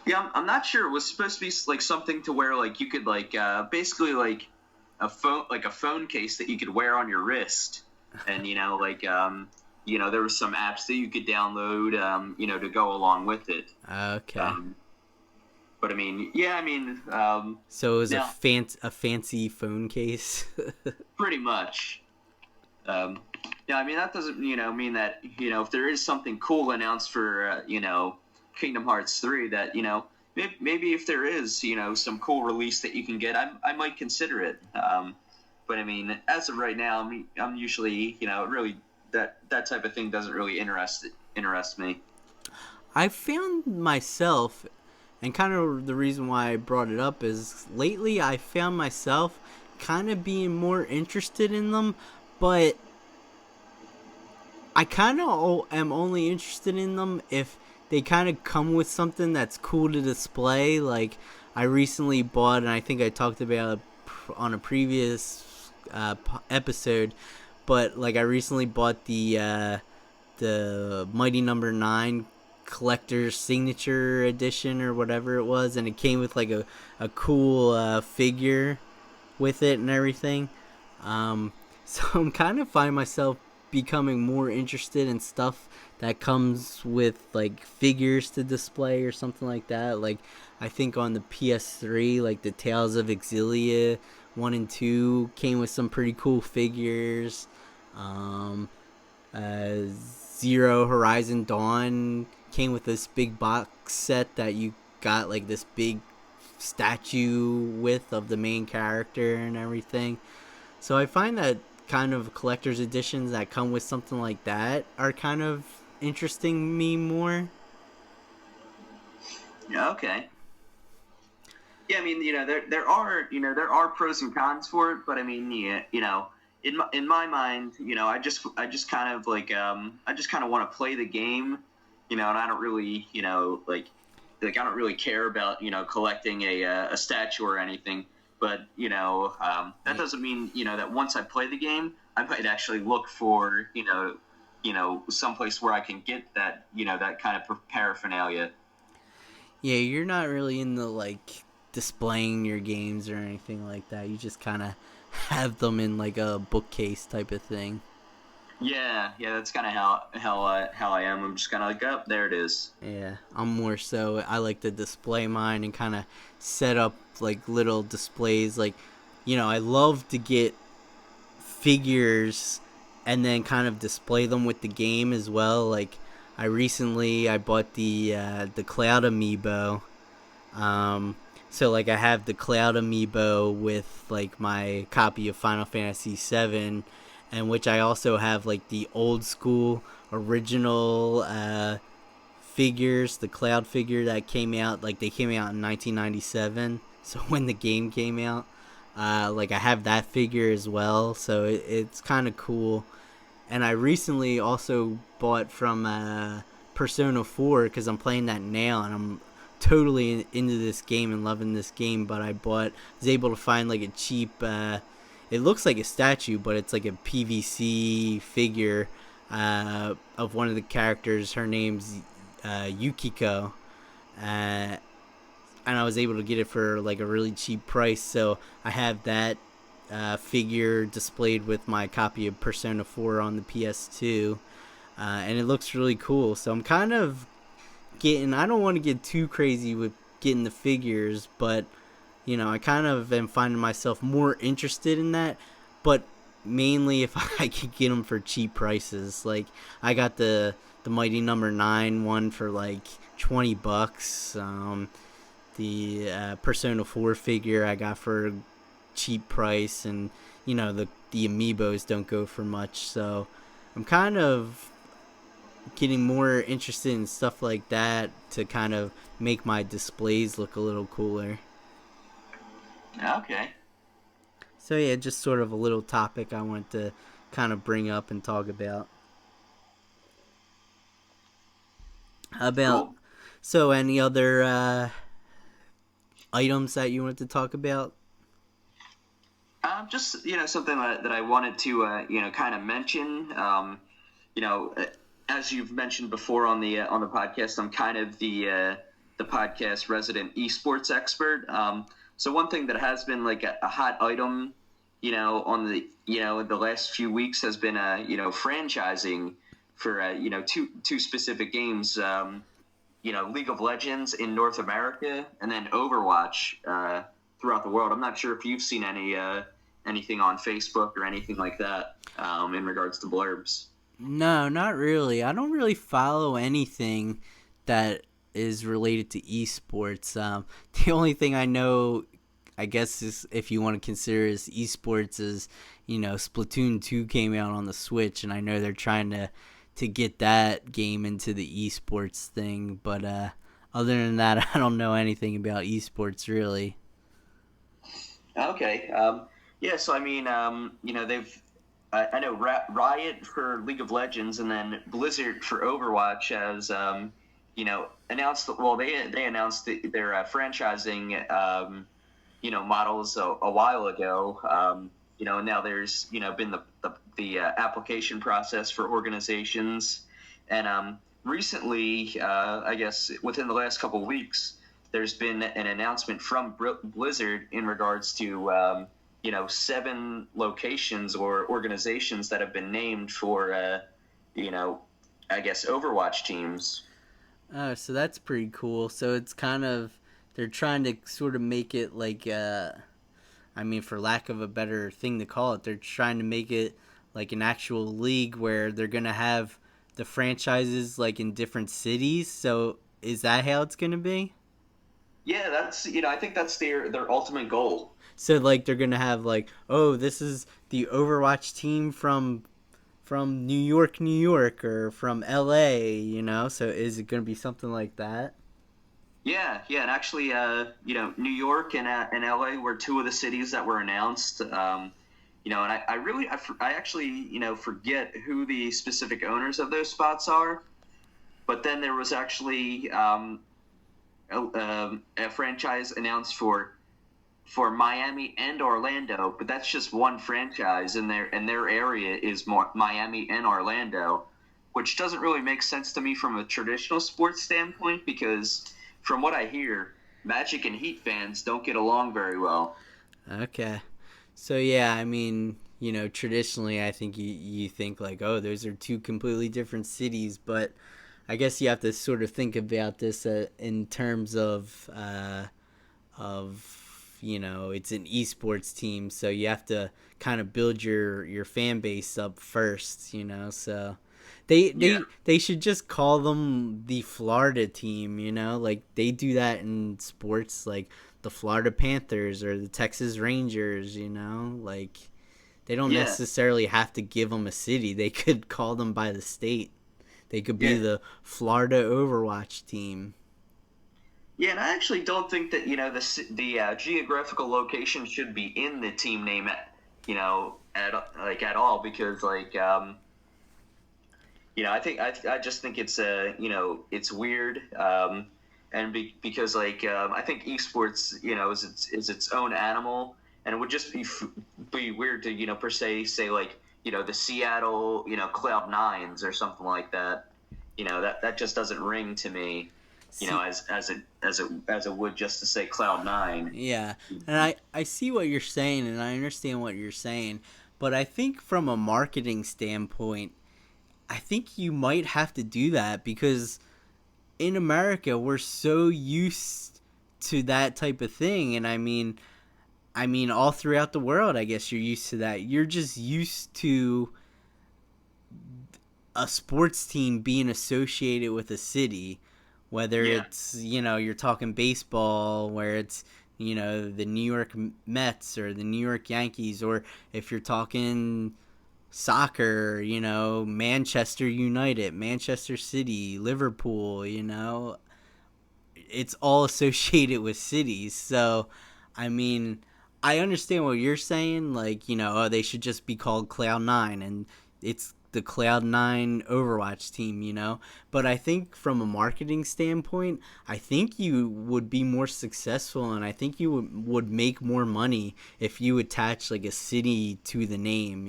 Yeah, I'm not sure. It was supposed to be like something to where like you could like basically like a phone case that you could wear on your wrist, and there were some apps that you could download to go along with it. Okay. Um, but I mean, yeah, I mean, So it was now a fancy phone case. pretty much. Um, yeah, I mean that doesn't mean that if there is something cool announced for Kingdom Hearts 3 that maybe if there is some cool release that you can get, I might consider it. But I mean, as of right now, I'm usually really that type of thing doesn't really interest me. I found myself, and kind of the reason why I brought it up is lately I found myself kind of being more interested in them, but I kind of am only interested in them if they kind of come with something that's cool to display. Like I recently bought, and I think I talked about on a previous episode, but like I recently bought the Mighty Number Nine collector's signature edition or whatever it was, and it came with like a cool figure with it and everything. Um, so I'm kind of finding myself becoming more interested in stuff that comes with like figures to display or something like that. Like I think on the PS3, like the Tales of Exilia 1 and 2 came with some pretty cool figures. Um, Zero Horizon Dawn came with this big box set that you got like this big statue with of the main character and everything. So I find that kind of collector's editions that come with something like that are kind of interesting me more. Yeah, okay. Yeah, I mean, there are pros and cons for it, but I mean, yeah, in my mind, I just kind of I just kind of want to play the game, and I don't really, I don't really care about collecting a statue or anything. But that doesn't mean that once I play the game, I might actually look for someplace where I can get that that kind of paraphernalia. Yeah, you're not really into like displaying your games or anything like that. You just kind of have them in like a bookcase type of thing. Yeah, yeah, that's kind of how I am. I'm just kind of like, oh, there it is. Yeah, I'm more so. I like to display mine and kind of set up like little displays. Like, I love to get figures and then kind of display them with the game as well. Like, I bought the Cloud amiibo. So like I have the Cloud amiibo with like my copy of Final Fantasy VII, and which I also have like the old school original figures, the Cloud figure that came out. Like they came out in 1997. So when the game came out, like I have that figure as well. So it's kind of cool. And I recently also bought from Persona 4 because I'm playing that now and I'm totally into this game and loving this game. But was able to find like a cheap. It looks like a statue, but it's like a PVC figure of one of the characters. Her name's Yukiko, and I was able to get it for like a really cheap price. So I have that figure displayed with my copy of Persona 4 on the PS2, and it looks really cool. So I'm kind of getting. I don't want to get too crazy with getting the figures, but I kind of am finding myself more interested in that. But mainly if I could get them for cheap prices. Like I got the Mighty Number 9 one for like $20. The Persona 4 figure I got for a cheap price, and the amiibos don't go for much. So I'm kind of getting more interested in stuff like that to kind of make my displays look a little cooler. Okay. So yeah, just sort of a little topic I wanted to kind of bring up and talk about. About Cool. so any other items that you wanted to talk about? Just something that I wanted to kind of mention. You know, as you've mentioned before on the podcast, I'm kind of the podcast resident esports expert. So one thing that has been like a hot item, on the in the last few weeks has been franchising for two specific games. League of Legends in North America, and then Overwatch throughout the world. I'm not sure if you've seen anything on Facebook or anything like that in regards to blurbs. No, not really. I don't really follow anything that is related to esports. The only thing I know, I guess, is if you want to consider as esports, is Splatoon 2 came out on the Switch, and I know they're trying to get that game into the esports thing. But other than that, I don't know anything about esports really. Okay. Yeah. So I mean, they've I know Riot for League of Legends, and then Blizzard for Overwatch has announced. Well, they announced their franchising models a while ago. And now there's been the application process for organizations, and recently, I guess within the last couple of weeks, there's been an announcement from Blizzard in regards to 7 locations or organizations that have been named for you know I guess Overwatch teams. Oh, so that's pretty cool. So it's kind of they're trying to sort of make it like I mean, for lack of a better thing to call it, they're trying to make it like an actual league where they're gonna have the franchises like in different cities. So is that how it's gonna be? Yeah, that's I think that's their ultimate goal. So like they're gonna have like, oh, this is the Overwatch team from New York, New York, or from L.A. So is it gonna be something like that? Yeah, and actually, New York and LA were two of the cities that were announced. And I actually, forget who the specific owners of those spots are. But then there was actually a franchise announced for Miami and Orlando, but that's just one franchise, and their area is more Miami and Orlando, which doesn't really make sense to me from a traditional sports standpoint because from what I hear, Magic and Heat fans don't get along very well. Okay. So yeah, I mean, traditionally, I think you think like, oh, those are two completely different cities, but I guess you have to sort of think about this in terms of it's an esports team, so you have to kind of build your fan base up first, so Yeah, they should just call them the Florida team, like they do that in sports, like the Florida Panthers or the Texas Rangers, like they don't yeah, necessarily have to give them a city. They could call them by the state. They could be yeah, the Florida Overwatch team. yeah. And I actually don't think that the geographical location should be in the team name at all because I just think it's it's weird, and because I think esports is its own animal, and it would just be weird to per se say like the Seattle Cloud Nines or something like that. That just doesn't ring to me. See, As it would just to say Cloud Nine. yeah, and I see what you're saying, and I understand what you're saying, but I think from a marketing standpoint, I think you might have to do that because in America we're so used to that type of thing, and I mean all throughout the world, I guess you're used to that. You're just used to a sports team being associated with a city, whether Yeah, it's you're talking baseball, where it's the New York Mets or the New York Yankees, or if you're talking soccer, Manchester United, Manchester City, Liverpool, it's all associated with cities. So, I mean, I understand what you're saying. Like, oh, they should just be called Cloud9, and it's the Cloud9 Overwatch team, But I think from a marketing standpoint, I think you would be more successful, and I think you would make more money if you attach like a city to the name,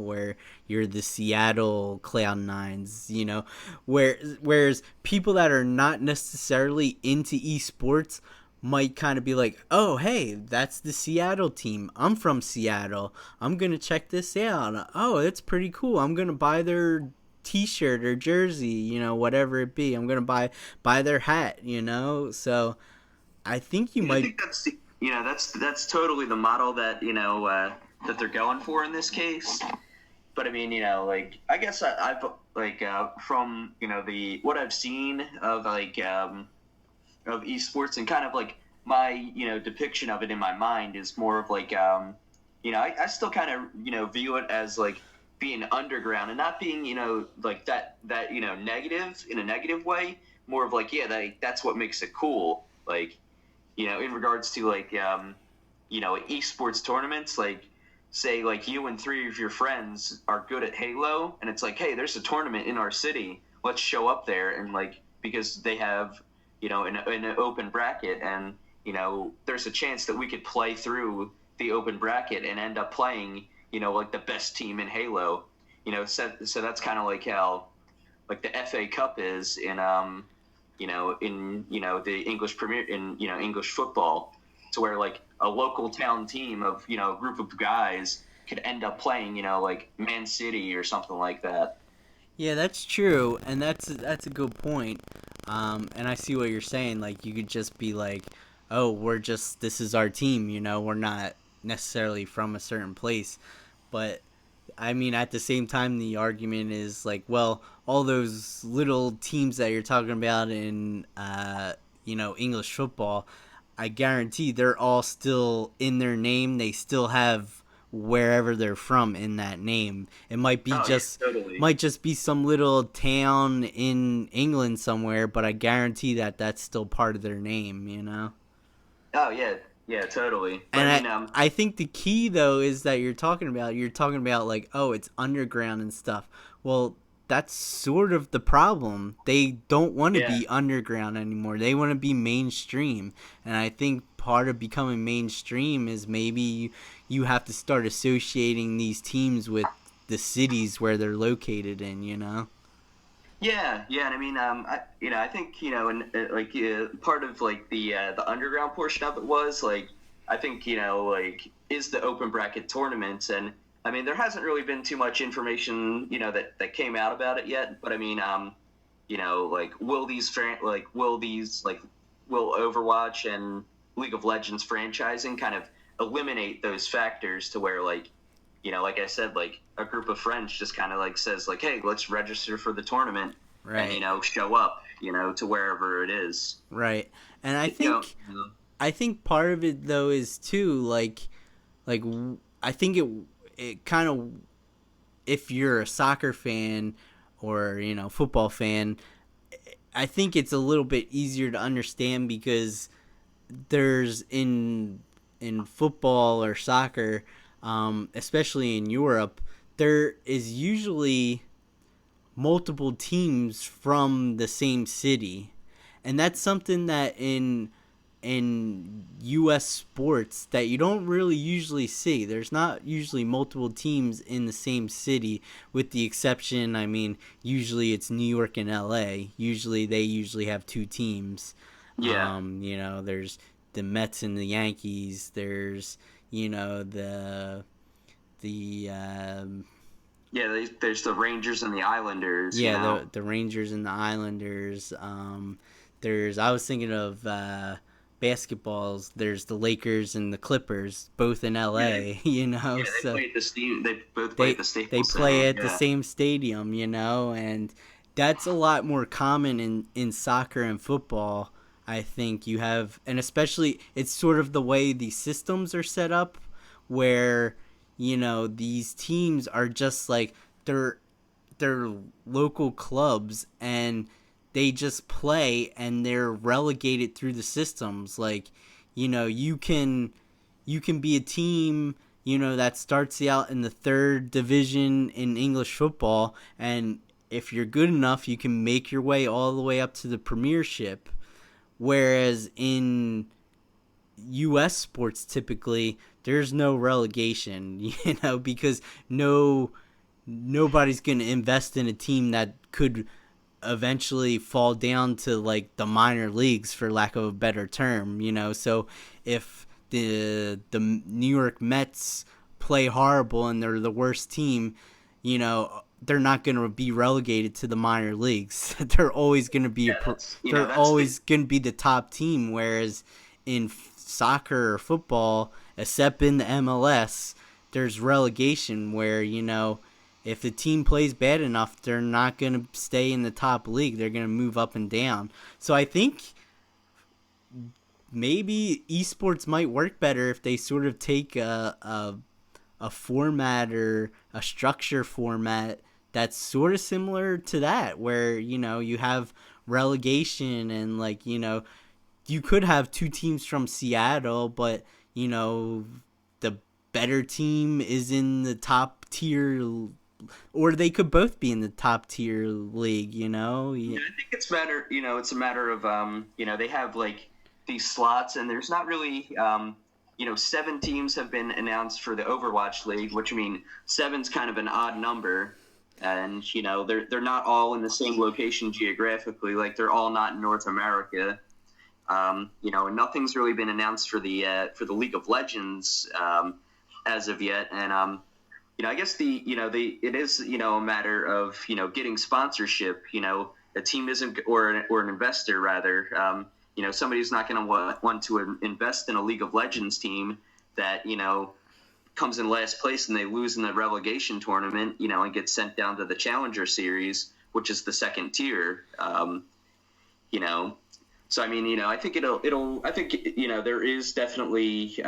where you're the Seattle Cloud9s, whereas people that are not necessarily into esports might kind of be like, oh, hey, that's the Seattle team. I'm from Seattle. I'm going to check this out. Oh, it's pretty cool. I'm going to buy their t-shirt or jersey, whatever it be. I'm going to buy their hat, So I think you Yeah, I might. think that's totally the model that that they're going for in this case. But I mean, like I guess I've like from the what I've seen of esports and kind of like my depiction of it in my mind is more of like I still kind of view it as like being underground and not being like that negative in a negative way, more of like that's what makes it cool, like in regards to like esports tournaments, like say like you and three of your friends are good at Halo and it's like, hey, there's a tournament in our city, let's show up there, and like because they have an open bracket, and there's a chance that we could play through the open bracket and end up playing like the best team in Halo. So that's kind of like how like the FA Cup is in the English Premier in English football, to where like a local town team of a group of guys could end up playing like Man City or something like that. Yeah, that's true, and that's a good point. And I see what you're saying. Like, you could just be like, "Oh, this is our team." We're not necessarily from a certain place, but I mean, at the same time, the argument is like, well, all those little teams that you're talking about in, English football, I guarantee they're all still in their name. They still have wherever they're from in that name. It Oh yeah, totally. might just be some little town in England somewhere, but I guarantee that that's still part of their name. Oh yeah, yeah, totally. But And I mean, I think the key though is that you're talking about like, oh, it's underground and stuff. Well, that's sort of the problem. They don't want to yeah, be underground anymore. They want to be mainstream. And I think part of becoming mainstream is maybe you have to start associating these teams with the cities where they're located in. yeah, and I mean, I think and like part of like the underground portion of it was like, I think like is the open bracket tournaments, and I mean there hasn't really been too much information that came out about it yet, but I mean like will Overwatch and League of Legends franchising kind of eliminate those factors to where like like I said, like a group of friends just kind of like says like, hey, let's register for the tournament and Right. show up to wherever it is. Right. And I You know, think part of it though is too like I think it kind of, if you're a soccer fan or football fan, I think it's a little bit easier to understand because there's in football or soccer, especially in Europe, there is usually multiple teams from the same city, and that's something that in US sports that you don't really usually see. There's not usually multiple teams in the same city, with the exception, I mean, usually it's New York and LA. They usually have two teams. yeah, There's the Mets and the Yankees. There's, the yeah. There's the Rangers and the Islanders. the Rangers and the Islanders. I was thinking of basketballs. There's the Lakers and the Clippers, both in Yeah, LA. they So play at the steam. They both play at they the they Staples Center. play at the Yeah, same stadium. And that's a lot more common in soccer and football. I think you have, and especially it's sort of the way the systems are set up, where these teams are just like they're local clubs, and they just play and they're relegated through the systems. Like, you can be a team, that starts out in the third division in English football, and if you're good enough, you can make your way all the way up to the premiership. Whereas in US sports, typically there's no relegation, because nobody's going to invest in a team that could eventually fall down to like the minor leagues, for lack of a better term. So if the New York Mets play horrible and they're the worst team, they're not going to be relegated to the minor leagues. They're always going to be Yeah, that's they're that's the always going to be the top team. Whereas in soccer or football, except in the MLS, there's relegation where, if the team plays bad enough, they're not going to stay in the top league. They're going to move up and down. So I think maybe esports might work better if they sort of take a format or a structure format that's sort of similar to that, where you have relegation, and like you could have two teams from Seattle, but the better team is in the top tier, or they could both be in the top tier league. Yeah, I think it's matter. It's a matter of they have like these slots, and there's not really 7 teams have been announced for the Overwatch League, which, I mean, seven's kind of an odd number, and they're not all in the same location geographically. Like, they're all not in North America. And nothing's really been announced for the League of Legends as of yet, and I guess it is a matter of getting sponsorship. A team isn't, or an investor rather. Somebody's not going to want to invest in a League of Legends team that comes in last place and they lose in the relegation tournament, and get sent down to the Challenger Series, which is the second tier. So I mean, I think I think there is definitely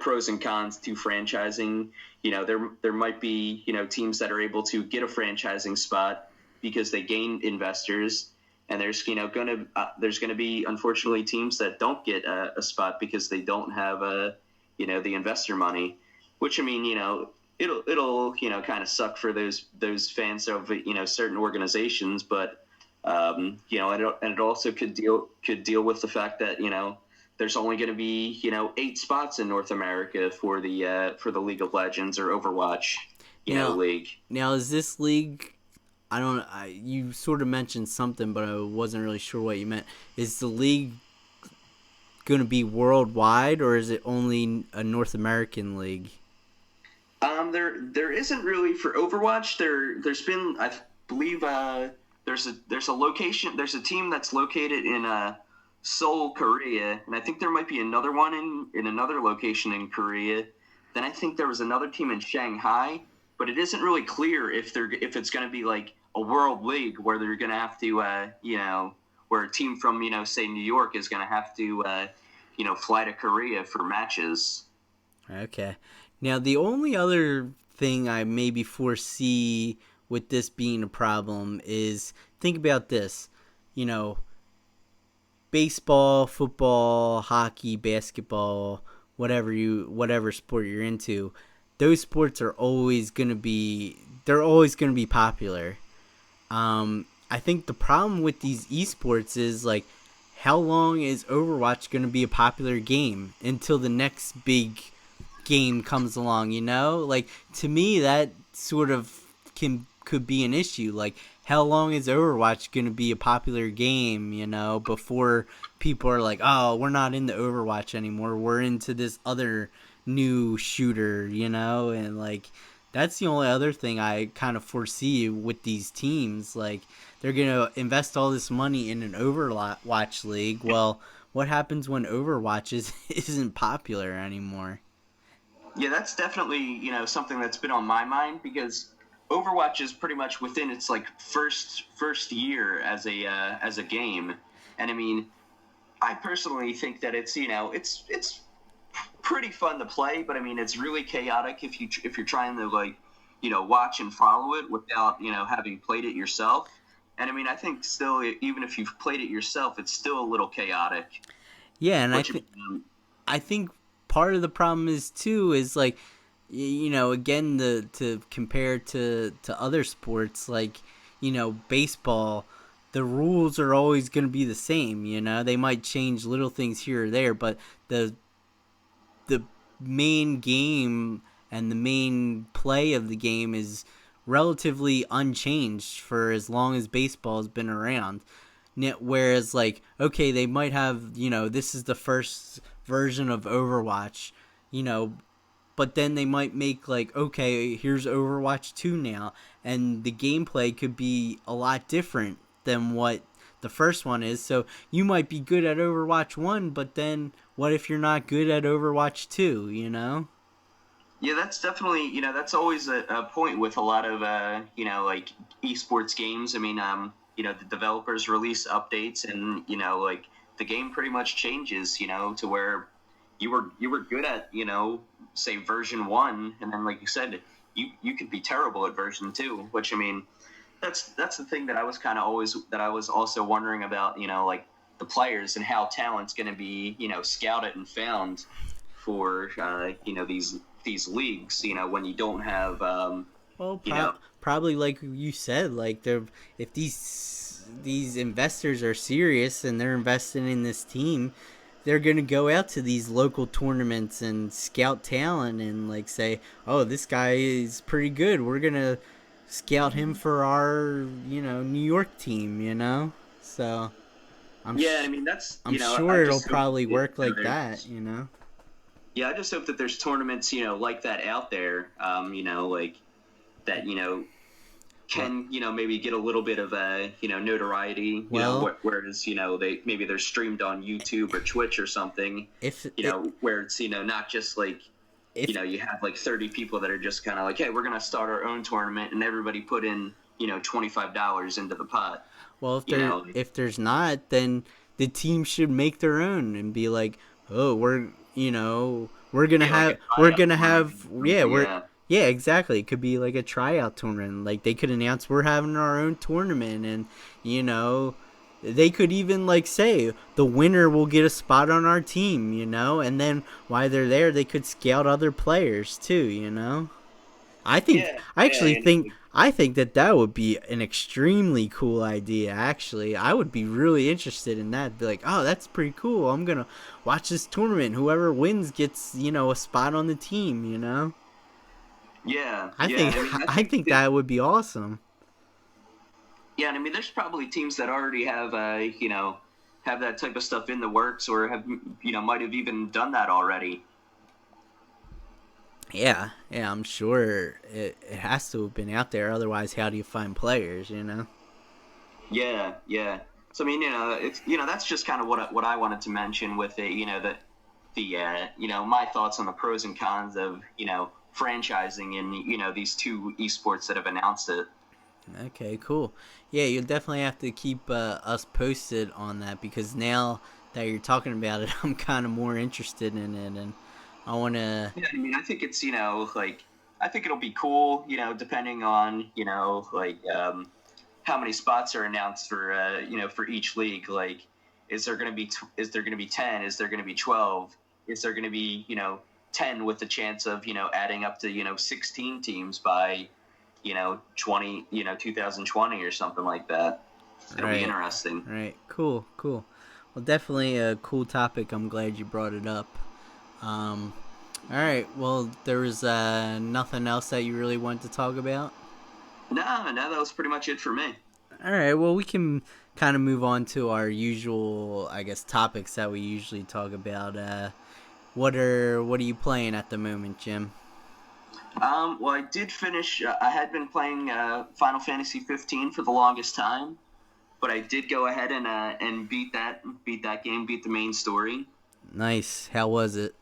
pros and cons to franchising. There might be teams that are able to get a franchising spot because they gain investors, and there's gonna be, unfortunately, teams that don't get a spot because they don't have the investor money, which, I mean, it'll kind of suck for those fans of certain organizations, but and it also could deal with the fact that there's only going to be 8 spots in North America for the League of Legends or Overwatch league. Now, is this league? I don't. You sort of mentioned something, but I wasn't really sure what you meant. Is the league going to be worldwide, or is it only a North American league? There isn't really for Overwatch. There's been, I believe, there's a location. There's a team that's located in Seoul, Korea, and I think there might be another one in another location in Korea. Then I think there was another team in Shanghai, but it isn't really clear if it's going to be like a world league where they're going to have to where a team from say New York is going to have to fly to Korea for matches. Okay. Now, the only other thing I maybe foresee with this being a problem is, think about this. Baseball, football, hockey, basketball, whatever sport you're into, those sports are always going to be popular. I think the problem with these esports is, like, how long is Overwatch going to be a popular game until the next big game comes along? Like, to me, that sort of could be an issue. Like, how long is Overwatch going to be a popular game, before people are like, oh, we're not into Overwatch anymore, we're into this other new shooter, and like, that's the only other thing I kind of foresee with these teams. Like, they're going to invest all this money in an Overwatch league. Well, what happens when Overwatch isn't popular anymore? Yeah, that's definitely something that's been on my mind, because Overwatch is pretty much within its like first year as a game, and I mean, I personally think that it's pretty fun to play, but I mean, it's really chaotic if you're trying to like, watch and follow it without having played it yourself. And I mean, I think still, even if you've played it yourself, it's still a little chaotic. Yeah, and Which I think part of the problem is too is like again the to compare to other sports like baseball, the rules are always going to be the same. They might change little things here or there, but the main game and the main play of the game is relatively unchanged for as long as baseball has been around. Whereas, like, okay, they might have, this is the first version of Overwatch, you know, but then they might make, like, okay, here's Overwatch 2 now, and the gameplay could be a lot different than what the first one is. So you might be good at Overwatch 1, but then what if you're not good at Overwatch 2, Yeah, that's definitely, that's always a point with a lot of, like esports games. I mean, the developers release updates and, like the game pretty much changes, to where you were good at, say version 1, and then like you said, you could be terrible at version 2, which I mean, that's the thing that I was kind of always that I was also wondering about, like the players and how talent's going to be, scouted and found for these leagues, when you don't have Well, you know probably like you said, like if these investors are serious and they're investing in this team, they're gonna go out to these local tournaments and scout talent and like say, oh, this guy is pretty good. We're gonna scout him for our New York team. So yeah, I mean that's I'm I sure it'll just hope probably work like that. there's yeah, I just hope that there's tournaments like that out there, like that Well, can maybe get a little bit of notoriety, well, whereas they're streamed on YouTube or Twitch or something, if where it's not just like if you have like 30 people that are just kind of like, hey, we're gonna start our own tournament, and everybody put in $25 into the pot. Well, you know if there's not, then the team should make their own and be like, oh, yeah, like a we're tryout gonna tournament have or yeah something, we're yeah. yeah exactly. It could be like a tryout tournament. Like they could announce we're having our own tournament, and you know they could even like say the winner will get a spot on our team. And then while they're there, they could scout other players too. Yeah, yeah, I think that would be an extremely cool idea. Actually, I would be really interested in that. Be like, oh, that's pretty cool. I'm gonna watch this tournament. Whoever wins gets a spot on the team. yeah, I yeah. think And I mean, I I think think that that would be awesome. yeah, and I mean, there's probably teams that already have have that type of stuff in the works, or have might have even done that already. Yeah, yeah, I'm sure it has to have been out there. Otherwise, how do you find players? Yeah, yeah. So I mean, it's that's just kind of what I wanted to mention with it. That the my thoughts on the pros and cons of franchising and these two esports that have announced it. Okay, cool. Yeah, you'll definitely have to keep us posted on that because now that you're talking about it, I'm kind of more interested in it, and I want to. Yeah, I mean, I think it's like I think it'll be cool. Depending on like how many spots are announced for for each league. Like, is there gonna be 10? Is there gonna be 12? Is there gonna be 10 with the chance of adding up to 16 teams by 2020 or something like that. It'll be Right, interesting. right, cool, cool. Well, definitely a cool topic. I'm glad you brought it up. Um, all right. Well, there was nothing else that you really wanted to talk about. No, no, that was pretty much it for me. All right. Well, we can kind of move on to our usual, I guess, topics that we usually talk about. What are you playing at the moment, Jim? Well, I did finish. I had been playing Final Fantasy 15 for the longest time, but I did go ahead and beat that game, beat the main story. Nice. How was it?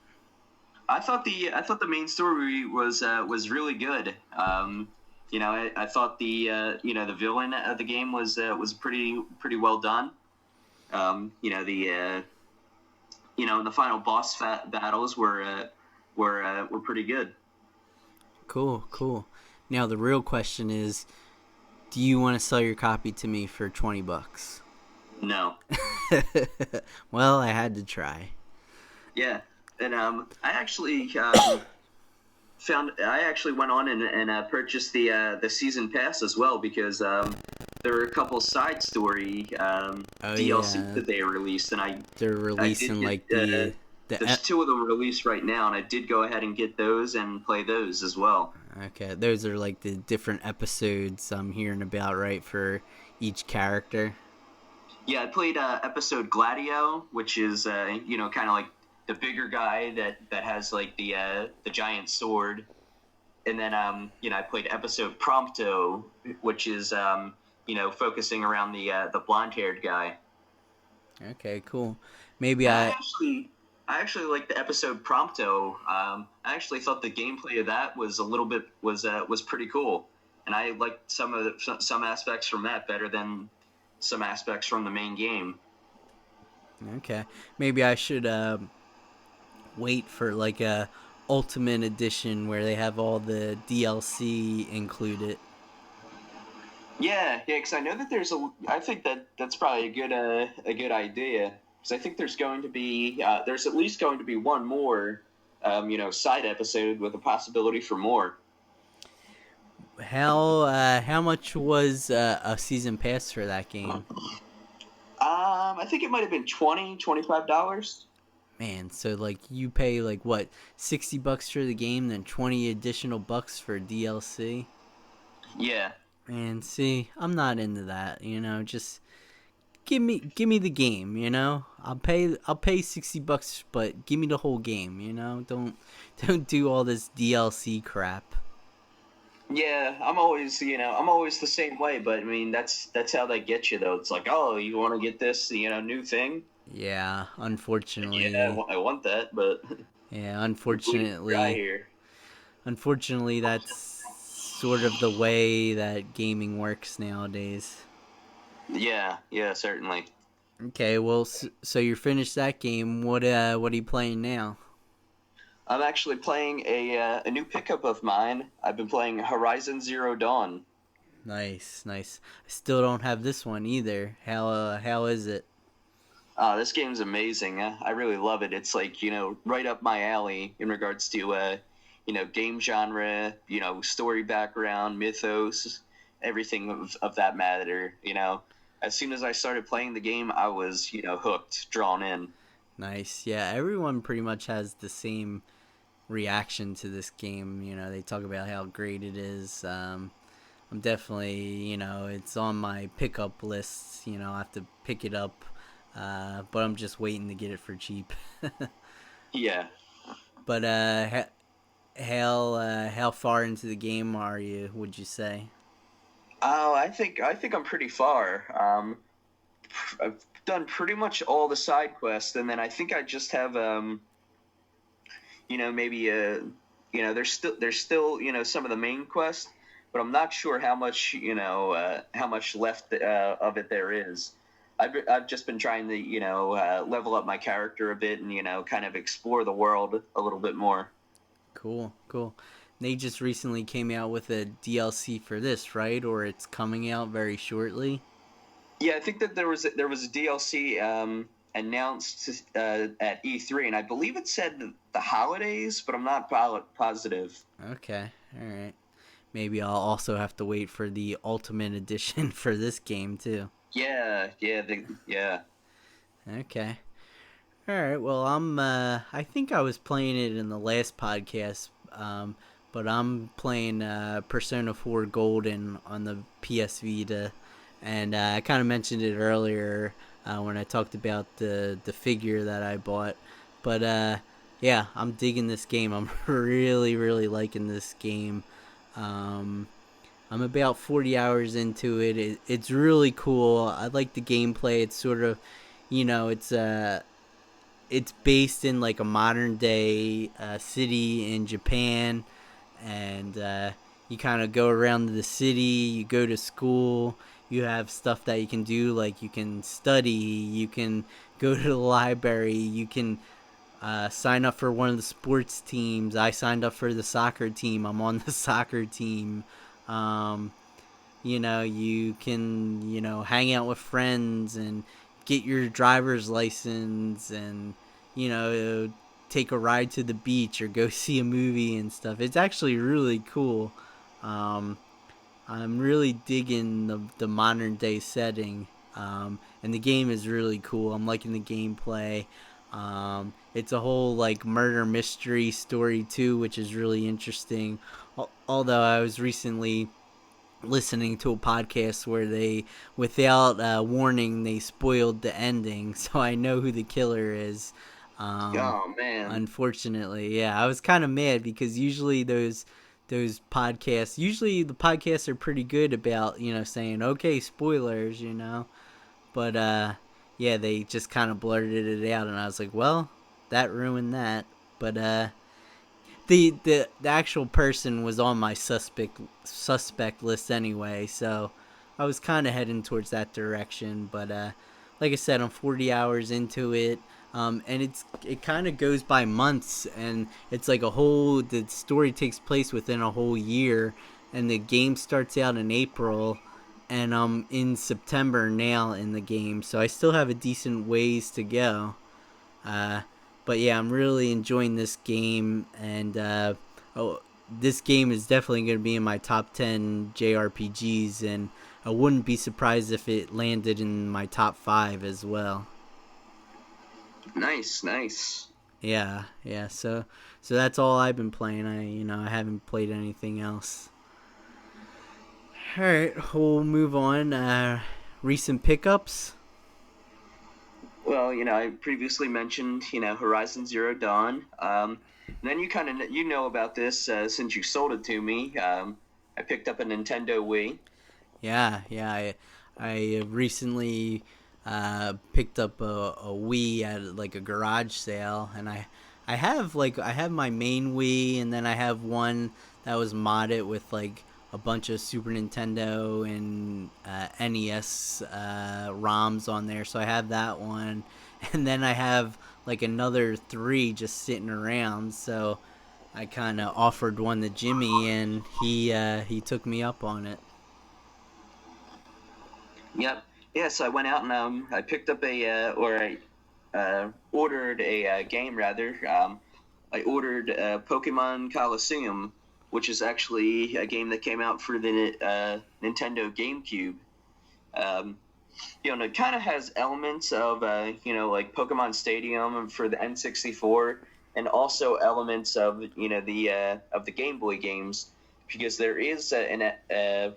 I thought the main story was really good. I thought the villain of the game was pretty well done. The the final boss battles were were pretty good. Cool, cool. Now the real question is, do you want to sell your copy to me for $20? No. Well, I had to try. Yeah. And I actually I actually went on and purchased the season pass as well because there were a couple side story Oh DLC yeah, that they released, and they're I did releasing get like the there's two of them released right now, and I did go ahead and get those and play those as well. okay, those are like the different episodes I'm hearing about, right, for each character. Yeah, I played episode Gladio, which is kind of like the bigger guy that has like the giant sword, and then I played episode Prompto, which is focusing around the blonde haired guy. Okay, cool. Maybe And I I actually liked the episode Prompto. I actually thought the gameplay of that was a little bit was pretty cool, and I liked some aspects from that better than some aspects from the main game. okay. Maybe I should wait for like a ultimate edition where they have all the DLC included. Yeah, because I know that there's a. I think that's probably a good idea because I think there's going to be there's at least going to be one more side episode with a possibility for more. How much was a season pass for that game? I think it might have been $25. Man, so like you pay like what, $60 for the game, then 20 additional bucks for DLC. Yeah, And see, I'm not into that. Just give me the game. I'll pay $60, but give me the whole game. Don't do all this DLC crap. yeah. I'm always the same way. But I mean, that's how they get you though. It's like, oh, you want to get this new thing? Yeah, Yeah, unfortunately. I want that, but Yeah, we're bleeding dry unfortunately. here. Unfortunately, that's sort of the way that gaming works nowadays. Yeah, yeah, certainly. Okay, well, so you're finished that game. What are you playing now? I'm actually playing a new pickup of mine. I've been playing Horizon Zero Dawn. Nice, nice. I still don't have this one either. How is it? This game's amazing. I really love it. It's like right up my alley in regards to game genre, story background, mythos, everything of that matter. As soon as I started playing the game, I was hooked, drawn in. Nice. Yeah, everyone pretty much has the same reaction to this game. They talk about how great it is. I'm definitely, it's on my pickup lists. I have to pick it up, but I'm just waiting to get it for cheap. Yeah. But how far into the game are you? Would you say? Oh, I think I'm pretty far. I've done pretty much all the side quests, and then I think I just have maybe there's still some of the main quests, but I'm not sure how much left of it there is. I've just been trying to level up my character a bit and kind of explore the world a little bit more. Cool, cool. They just recently came out with a DLC for this, right? Or it's coming out very shortly. Yeah, I think that there was a DLC announced at E3, and I believe it said the holidays, but I'm not positive. Okay, all right. Maybe I'll also have to wait for the Ultimate Edition for this game too. Yeah, yeah, yeah. Okay. All right. Well, I think I was playing it in the last podcast, but I'm playing Persona 4 Golden on the PS Vita, and I kind of mentioned it earlier when I talked about the figure that I bought. But yeah, I'm digging this game. I'm really really liking this game. Um, I'm about 40 hours into it. It's really cool. I like the gameplay. It's sort of, it's based in like a modern day city in Japan, and you kind of go around the city. You go to school. You have stuff that you can do, like you can study. You can go to the library. You can sign up for one of the sports teams. I signed up for the soccer team. I'm on the soccer team. Um, you can, hang out with friends and get your driver's license and, you know, take a ride to the beach or go see a movie and stuff. It's actually really cool. Um, I'm really digging the modern day setting, and the game is really cool. I'm liking the gameplay. It's a whole like murder mystery story too, which is really interesting. Although I was recently listening to a podcast where they, without warning, they spoiled the ending, so I know who the killer is. Um, Oh man. Unfortunately, yeah, I was kind of mad because usually those podcasts, usually the podcasts are pretty good about saying okay spoilers, but yeah, they just kind of blurted it out, and I was like, well, that ruined that. But the actual person was on my suspect list anyway, so I was kind of heading towards that direction. But like I said, I'm 40 hours into it, and it kind of goes by months, and it's like the story takes place within a whole year, and the game starts out in April. And I'm in September now in the game, so I still have a decent ways to go. Uh, but yeah, I'm really enjoying this game, and this game is definitely going to be in my top 10 JRPGs, and I wouldn't be surprised if it landed in my top 5 as well. Nice, nice. Yeah, yeah. So that's all I've been playing. I haven't played anything else. All right, we'll move on. Recent pickups. Well, I previously mentioned, Horizon Zero Dawn. And then you kind of you know about this since you sold it to me. I picked up a Nintendo Wii. Yeah, yeah. I recently picked up a Wii at like a garage sale, and I have my main Wii, and then I have one that was modded with like a bunch of Super Nintendo and NES ROMs on there. So I have that one, and then I have like another three just sitting around. So I kind of offered one to Jimmy, and he took me up on it. Yep. Yeah, so I went out and I picked up or I ordered a game rather. I ordered Pokemon Coliseum, which is actually a game that came out for the Nintendo GameCube. Um, and it kind of has elements of like Pokemon Stadium for the N64, and also elements of the Game Boy games, because there is a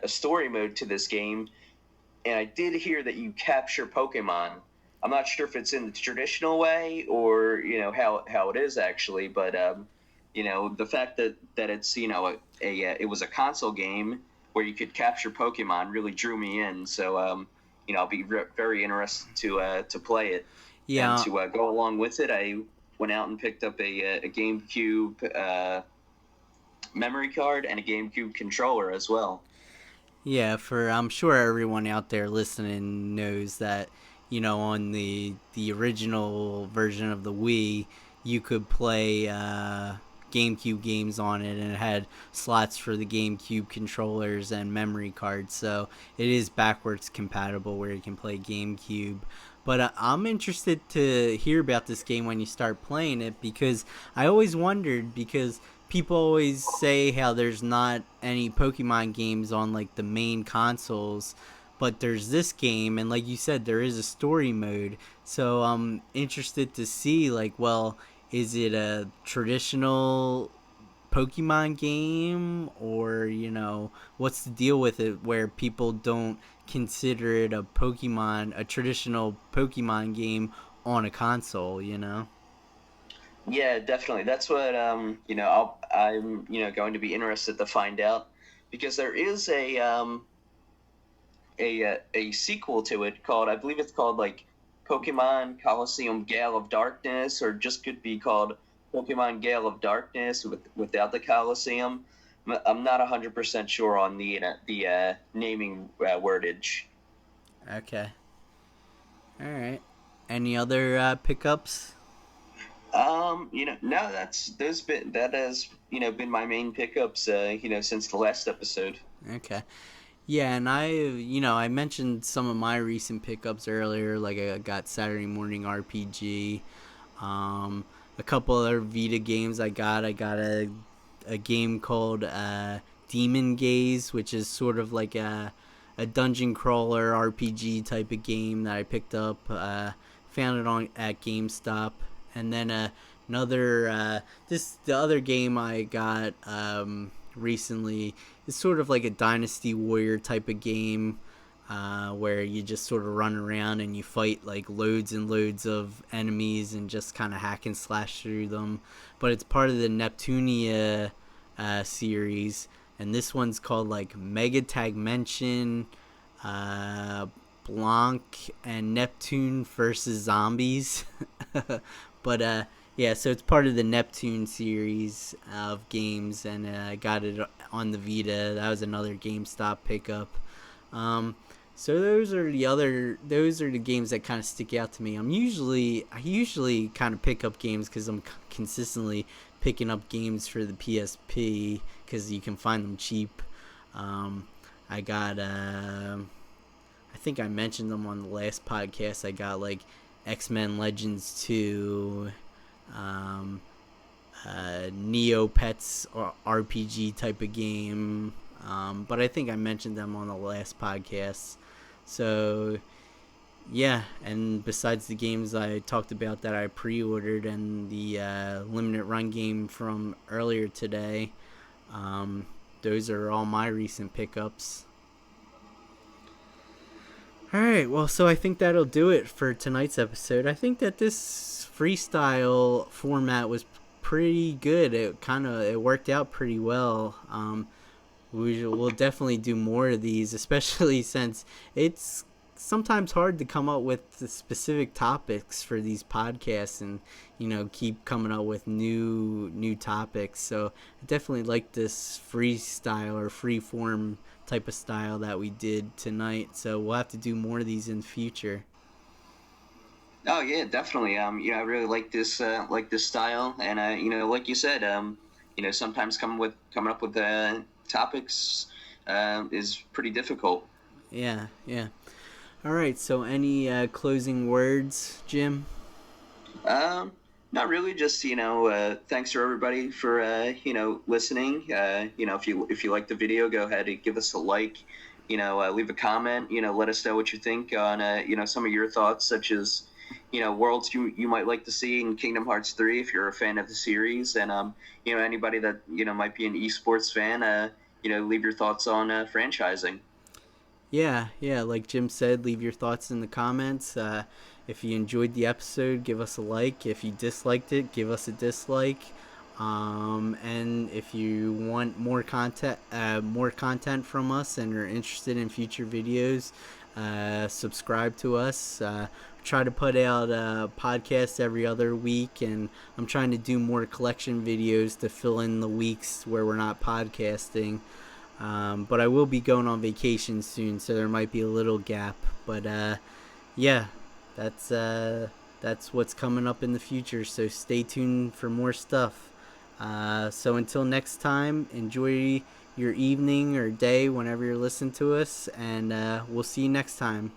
story mode to this game, and I did hear that you capture Pokemon. I'm not sure if it's in the traditional way or how it is actually, but the fact that it's it was a console game where you could capture Pokemon really drew me in. So I'll be very interested to play it, and Yeah, to go along with it. I went out and picked up a GameCube memory card and a GameCube controller as well. yeah, for I'm sure everyone out there listening knows that on the original version of the Wii, you could play GameCube games on it, and it had slots for the GameCube controllers and memory cards. So it is backwards compatible where you can play GameCube. But I'm interested to hear about this game when you start playing it, because I always wondered, because people always say how there's not any Pokemon games on like the main consoles, but there's this game, and like you said, there is a story mode. So I'm interested to see, like, well, is it a traditional Pokemon game, or what's the deal with it where people don't consider it a traditional Pokemon game on a console, Yeah, definitely. That's what I'm going to be interested to find out, because there is a sequel to it called, I believe it's called like Pokemon Coliseum Gale of Darkness, or just could be called Pokemon Gale of Darkness without the Coliseum. I'm not 100% sure on the naming wordage. Okay. All right. Any other pickups? No, that has been my main pickups, since the last episode. Okay. Yeah, and I mentioned some of my recent pickups earlier. Like I got Saturday Morning RPG. Um, a couple other Vita games I got. I got a game called Demon Gaze, which is sort of like a dungeon crawler RPG type of game that I picked up. Found it on at GameStop, and then another the other game I got recently is sort of like a Dynasty Warrior type of game. Where you just sort of run around and you fight like loads and loads of enemies and just kind of hack and slash through them. But it's part of the Neptunia series, and this one's called like Mega Tagmention, uh, Blanc, and Neptune versus Zombies. But yeah, so it's part of the Neptune series of games, and I got it on the Vita. That was another GameStop pickup. Um, so those are the games that kind of stick out to me. I usually kind of pick up games because I'm consistently picking up games for the PSP because you can find them cheap. Um, I got I think I mentioned them on the last podcast. I got like X-Men Legends 2, um, Neopets RPG type of game. But I think I mentioned them on the last podcast. So yeah, and besides the games I talked about that I pre-ordered and the limited run game from earlier today, um, those are all my recent pickups. All right, well, so I think that'll do it for tonight's episode. I think that this freestyle format was pretty good. It worked out pretty well. We'll definitely do more of these, especially since it's sometimes hard to come up with the specific topics for these podcasts and keep coming up with new topics. So I definitely like this freestyle or free form type of style that we did tonight. So we'll have to do more of these in the future. Oh yeah, definitely. I really like this style, and like you said, sometimes coming up with topics is pretty difficult. Yeah, yeah. All right. So any closing words, Jim? Um, Not really. Just thanks to everybody for listening. If you like the video, go ahead and give us a like. Leave a comment. Let us know what you think on some of your thoughts, such as worlds you might like to see in Kingdom Hearts 3 if you're a fan of the series, and anybody that might be an esports fan. Leave your thoughts on franchising. Yeah, yeah. Like Jim said, leave your thoughts in the comments. If you enjoyed the episode, give us a like. If you disliked it, give us a dislike. And if you want more content from us, and are interested in future videos, subscribe to us. Try to put out podcasts every other week, and I'm trying to do more collection videos to fill in the weeks where we're not podcasting. But I will be going on vacation soon, so there might be a little gap. But yeah, that's what's coming up in the future. So stay tuned for more stuff. So until next time, enjoy your evening or day whenever you're listening to us, and we'll see you next time.